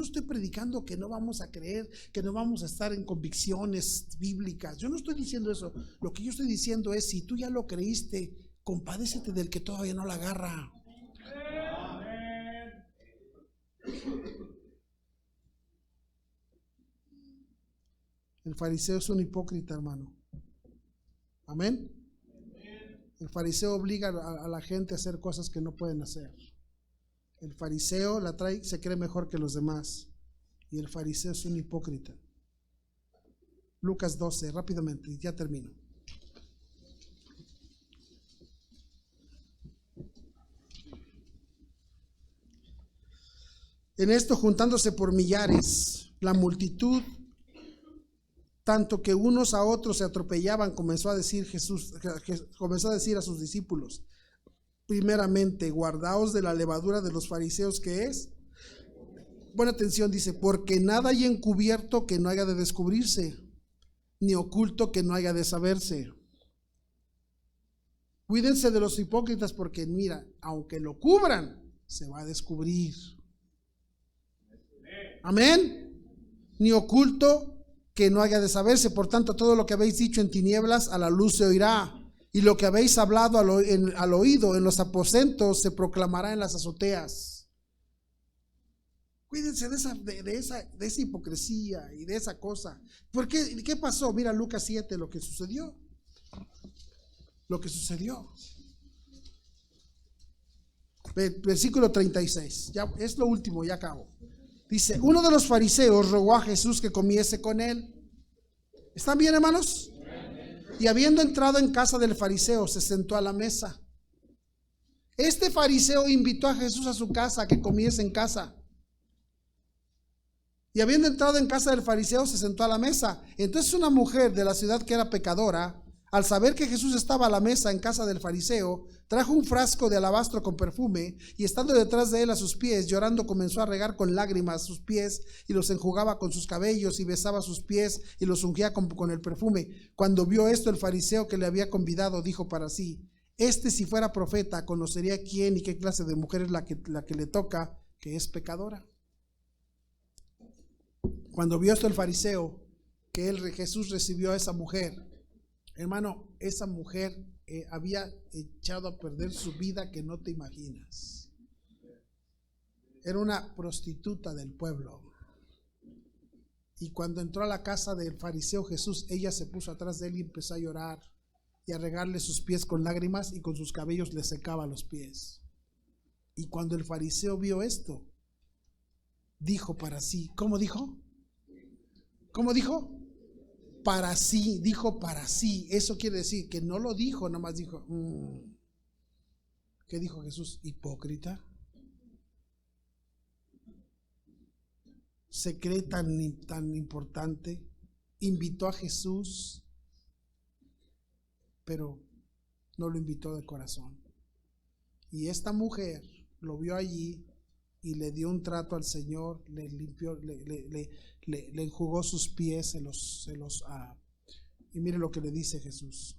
estoy predicando que no vamos a creer, que no vamos a estar en convicciones bíblicas. Yo no estoy diciendo eso. Lo que yo estoy diciendo es: si tú ya lo creíste, compadécete del que todavía no la agarra. El fariseo es un hipócrita, hermano. Amén. El fariseo obliga a la gente a hacer cosas que no pueden hacer. El fariseo la trae, se cree mejor que los demás. Y el fariseo es un hipócrita. Lucas 12, rápidamente, ya termino. En esto, juntándose por millares, la multitud, tanto que unos a otros se atropellaban, comenzó a decir a sus discípulos: primeramente, guardaos de la levadura de los fariseos, que es, buena atención, dice, porque nada hay encubierto que no haya de descubrirse, ni oculto que no haya de saberse. Cuídense de los hipócritas, porque mira, aunque lo cubran, se va a descubrir. Amén. Ni oculto que no haya de saberse. Por tanto, todo lo que habéis dicho en tinieblas, a la luz se oirá, y lo que habéis hablado al oído en los aposentos se proclamará en las azoteas. Cuídense de esa hipocresía y de esa cosa. ¿Por qué? ¿Qué pasó? Mira Lucas 7, lo que sucedió. Lo que sucedió. Versículo 36. Ya es lo último, ya acabo. Dice: uno de los fariseos rogó a Jesús que comiese con él. ¿Están bien, hermanos? Y habiendo entrado en casa del fariseo, se sentó a la mesa. Este fariseo invitó a Jesús a su casa, a que comiese en casa. Y habiendo entrado en casa del fariseo, se sentó a la mesa. Entonces una mujer de la ciudad, que era pecadora, al saber que Jesús estaba a la mesa en casa del fariseo, trajo un frasco de alabastro con perfume, y estando detrás de él a sus pies, llorando, comenzó a regar con lágrimas sus pies, y los enjugaba con sus cabellos, y besaba sus pies, y los ungía con el perfume. Cuando vio esto, el fariseo que le había convidado dijo para sí: si fuera profeta, conocería quién y qué clase de mujer es la que le toca, que es pecadora. Cuando vio esto el fariseo, que Jesús recibió a esa mujer, hermano, esa mujer había echado a perder su vida que no te imaginas. Era una prostituta del pueblo. Y cuando entró a la casa del fariseo Jesús, ella se puso atrás de él y empezó a llorar y a regarle sus pies con lágrimas, y con sus cabellos le secaba los pies. Y cuando el fariseo vio esto, dijo para sí. ¿Cómo dijo? ¿Cómo dijo? Para sí, dijo para sí. Eso quiere decir que no lo dijo, nada más dijo. ¿Qué dijo Jesús? Hipócrita. Se cree tan importante. Invitó a Jesús, pero no lo invitó de corazón. Y esta mujer lo vio allí y le dio un trato al Señor, le limpió, le enjugó sus pies, y mire lo que le dice Jesús.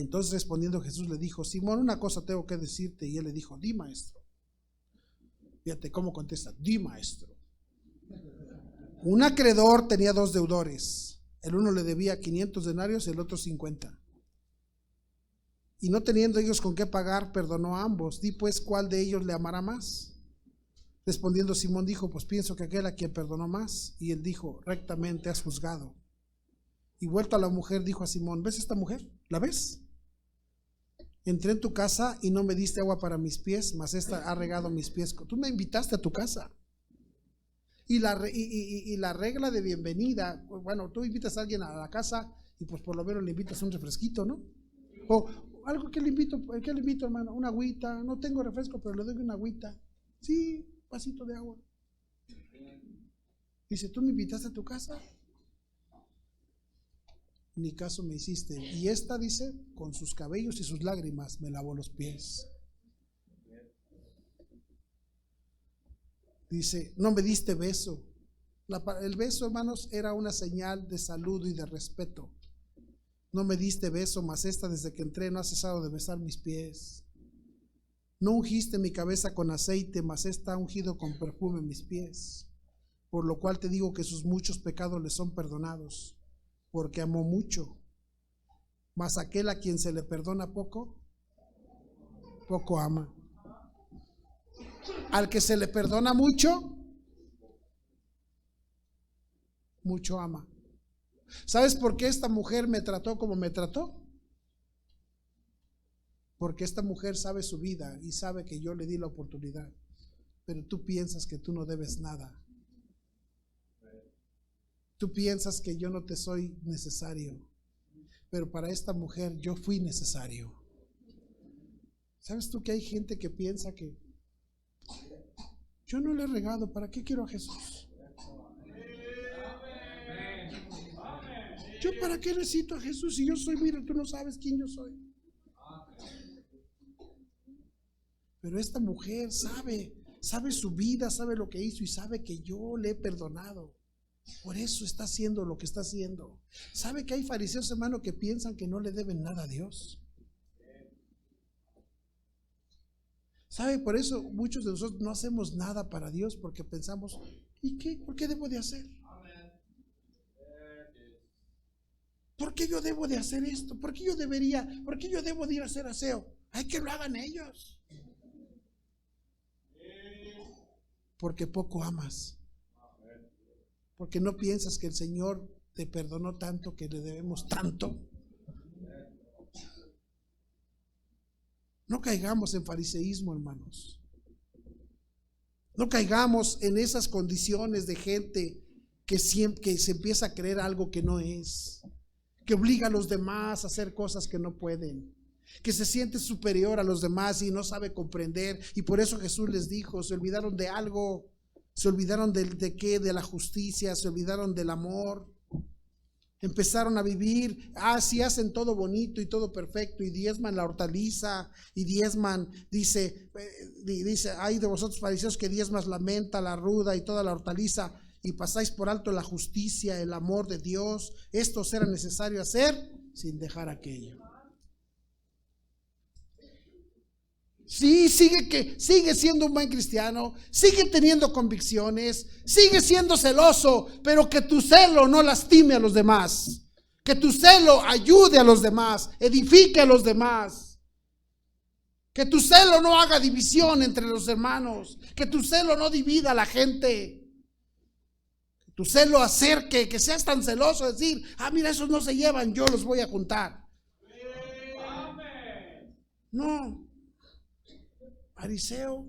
Entonces respondiendo Jesús le dijo: Simón, una cosa tengo que decirte. Y él le dijo: di, maestro. Fíjate cómo contesta: di, maestro. Un acreedor tenía 2 deudores. El uno le debía 500 denarios y el otro 50. Y no teniendo ellos con qué pagar, perdonó a ambos. Di pues, ¿cuál de ellos le amará más? Respondiendo Simón dijo: pues pienso que aquel a quien perdonó más. Y él dijo: rectamente has juzgado. Y vuelto a la mujer dijo a Simón: ¿ves esta mujer? ¿La ves? Entré en tu casa y no me diste agua para mis pies, mas esta ha regado mis pies. Tú me invitaste a tu casa. Y la regla de bienvenida, bueno, tú invitas a alguien a la casa y pues por lo menos le invitas un refresquito, ¿no? O algo que le invito, hermano, una agüita. No tengo refresco, pero le doy una agüita. Sí, vasito de agua. Dice: ¿tú me invitaste a tu casa? Ni caso me hiciste. Y esta, dice, con sus cabellos y sus lágrimas me lavó los pies. Dice: no me diste beso. El beso, hermanos, era una señal de saludo y de respeto. No me diste beso, mas esta desde que entré no ha cesado de besar mis pies. No ungiste mi cabeza con aceite, mas esta ha ungido con perfume mis pies. Por lo cual te digo que sus muchos pecados le son perdonados, porque amó mucho. Mas aquel a quien se le perdona poco, poco ama. Al que se le perdona mucho, mucho ama. ¿Sabes por qué esta mujer me trató como me trató? Porque esta mujer sabe su vida y sabe que yo le di la oportunidad. Pero tú piensas que tú no debes nada. Tú piensas que yo no te soy necesario. Pero para esta mujer yo fui necesario. ¿Sabes tú que hay gente que piensa que yo no le he regado, ¿para qué quiero a Jesús? ¿Yo para qué necesito a Jesús si yo soy, mira, tú no sabes quién yo soy? Pero esta mujer sabe su vida, sabe lo que hizo y sabe que yo le he perdonado. Por eso está haciendo lo que está haciendo. ¿Sabe que hay fariseos, hermano, que piensan que no le deben nada a Dios? ¿Sabe? Por eso muchos de nosotros no hacemos nada para Dios, porque pensamos: ¿y qué? ¿Por qué debo de hacer? ¿Por qué yo debo de hacer esto? ¿Por qué yo debo de ir a hacer aseo? Hay que lo hagan ellos. Porque poco amas. Porque no piensas que el Señor te perdonó tanto, que le debemos tanto. No caigamos en fariseísmo, hermanos. No caigamos en esas condiciones de gente que se empieza a creer algo que no es, que obliga a los demás a hacer cosas que no pueden, que se siente superior a los demás y no sabe comprender. Y por eso Jesús les dijo: se olvidaron de algo. Se olvidaron de qué, de la justicia, se olvidaron del amor. Empezaron a vivir, sí, hacen todo bonito y todo perfecto, y diezman la hortaliza, y diezman, dice, hay de vosotros fariseos que diezmas la menta, la ruda y toda la hortaliza, y pasáis por alto la justicia, el amor de Dios. Esto será necesario hacer sin dejar aquello. Sí, sigue siendo un buen cristiano, sigue teniendo convicciones, sigue siendo celoso, pero que tu celo no lastime a los demás, que tu celo ayude a los demás, edifique a los demás, que tu celo no haga división entre los hermanos, que tu celo no divida a la gente, que tu celo acerque, que seas tan celoso de decir: mira, esos no se llevan, yo los voy a juntar. No. Fariseo.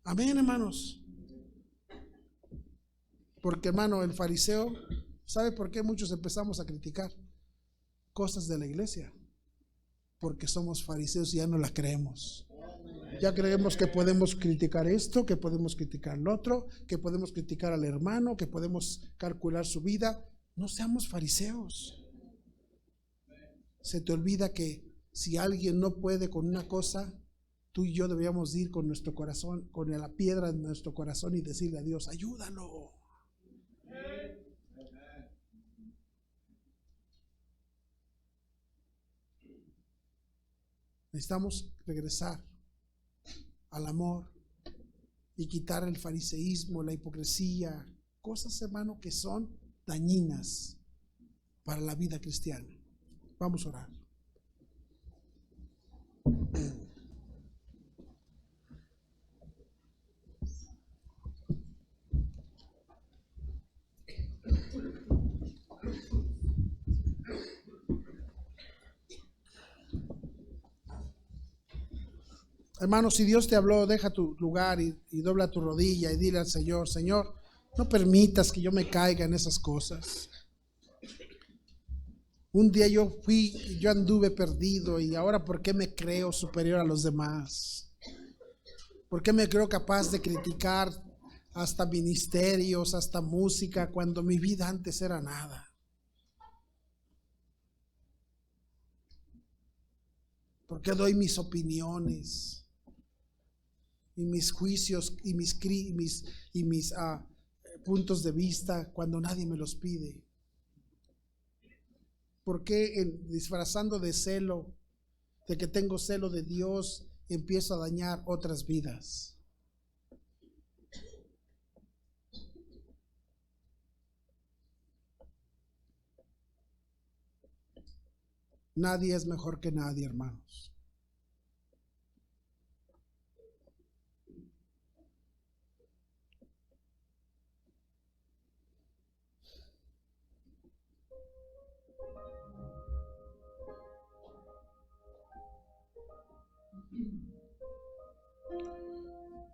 Amén, hermanos. Porque, hermano, el fariseo, ¿sabe por qué muchos empezamos a criticar cosas de la iglesia? Porque somos fariseos y ya no la creemos. Ya creemos que podemos criticar esto, que podemos criticar lo otro, que podemos criticar al hermano, que podemos calcular su vida. No seamos fariseos. Se te olvida que si alguien no puede con una cosa, tú y yo deberíamos ir con nuestro corazón, con la piedra en nuestro corazón, y decirle a Dios: ayúdalo. Necesitamos regresar al amor y quitar el fariseísmo, la hipocresía, cosas, hermano, que son dañinas para la vida cristiana. Vamos a orar. Hermano, si Dios te habló, deja tu lugar y dobla tu rodilla y dile al Señor: Señor, no permitas que yo me caiga en esas cosas. Un día yo anduve perdido, y ahora ¿por qué me creo superior a los demás? ¿Por qué me creo capaz de criticar hasta ministerios, hasta música, cuando mi vida antes era nada? ¿Por qué doy mis opiniones y mis juicios y mis puntos de vista cuando nadie me los pide? ¿Por qué disfrazando de celo, de que tengo celo de Dios, empiezo a dañar otras vidas? Nadie es mejor que nadie, hermanos.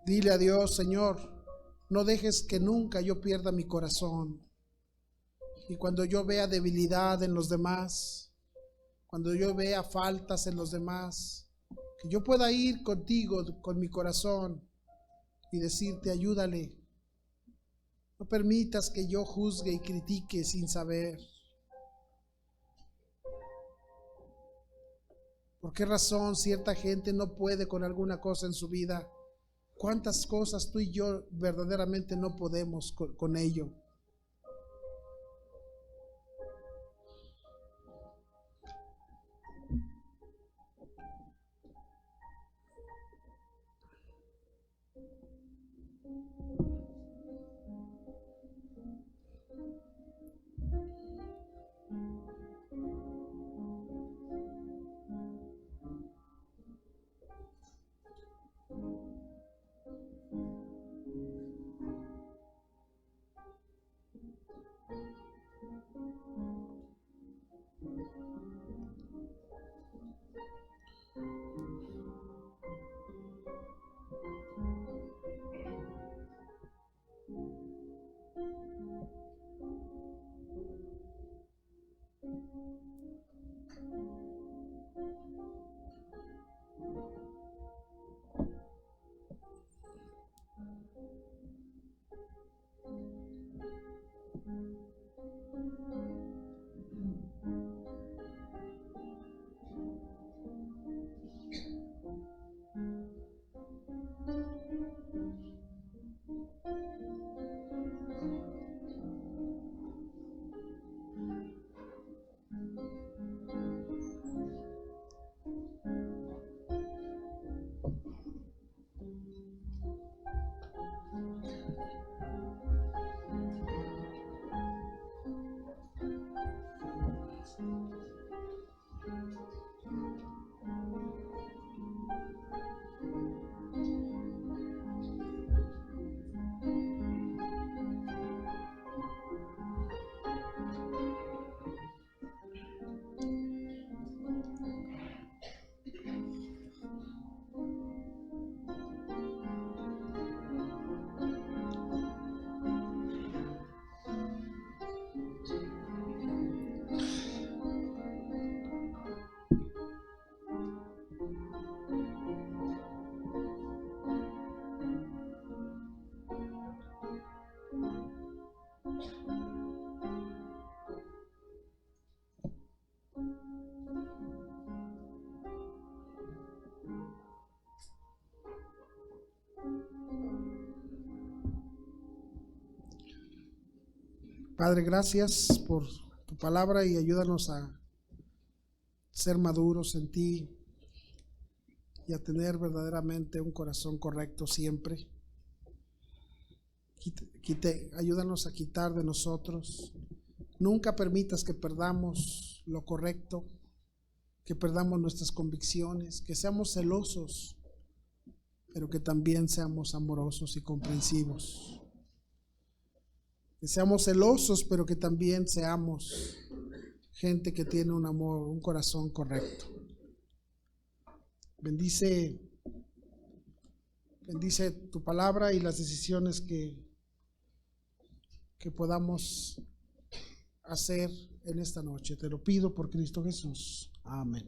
Dile a Dios: Señor, no dejes que nunca yo pierda mi corazón. Y cuando yo vea debilidad en los demás, cuando yo vea faltas en los demás, que yo pueda ir contigo con mi corazón y decirte: ayúdale. No permitas que yo juzgue y critique sin saber. ¿Por qué razón cierta gente no puede con alguna cosa en su vida? ¿Cuántas cosas tú y yo verdaderamente no podemos con ello? Padre, gracias por tu palabra y ayúdanos a ser maduros en ti, y a tener verdaderamente un corazón correcto siempre. Ayúdanos a quitar de nosotros. Nunca permitas que perdamos lo correcto, que perdamos nuestras convicciones, que seamos celosos, pero que también seamos amorosos y comprensivos. Que seamos celosos, pero que también seamos gente que tiene un amor, un corazón correcto. Bendice tu palabra y las decisiones que podamos hacer en esta noche. Te lo pido por Cristo Jesús. Amén.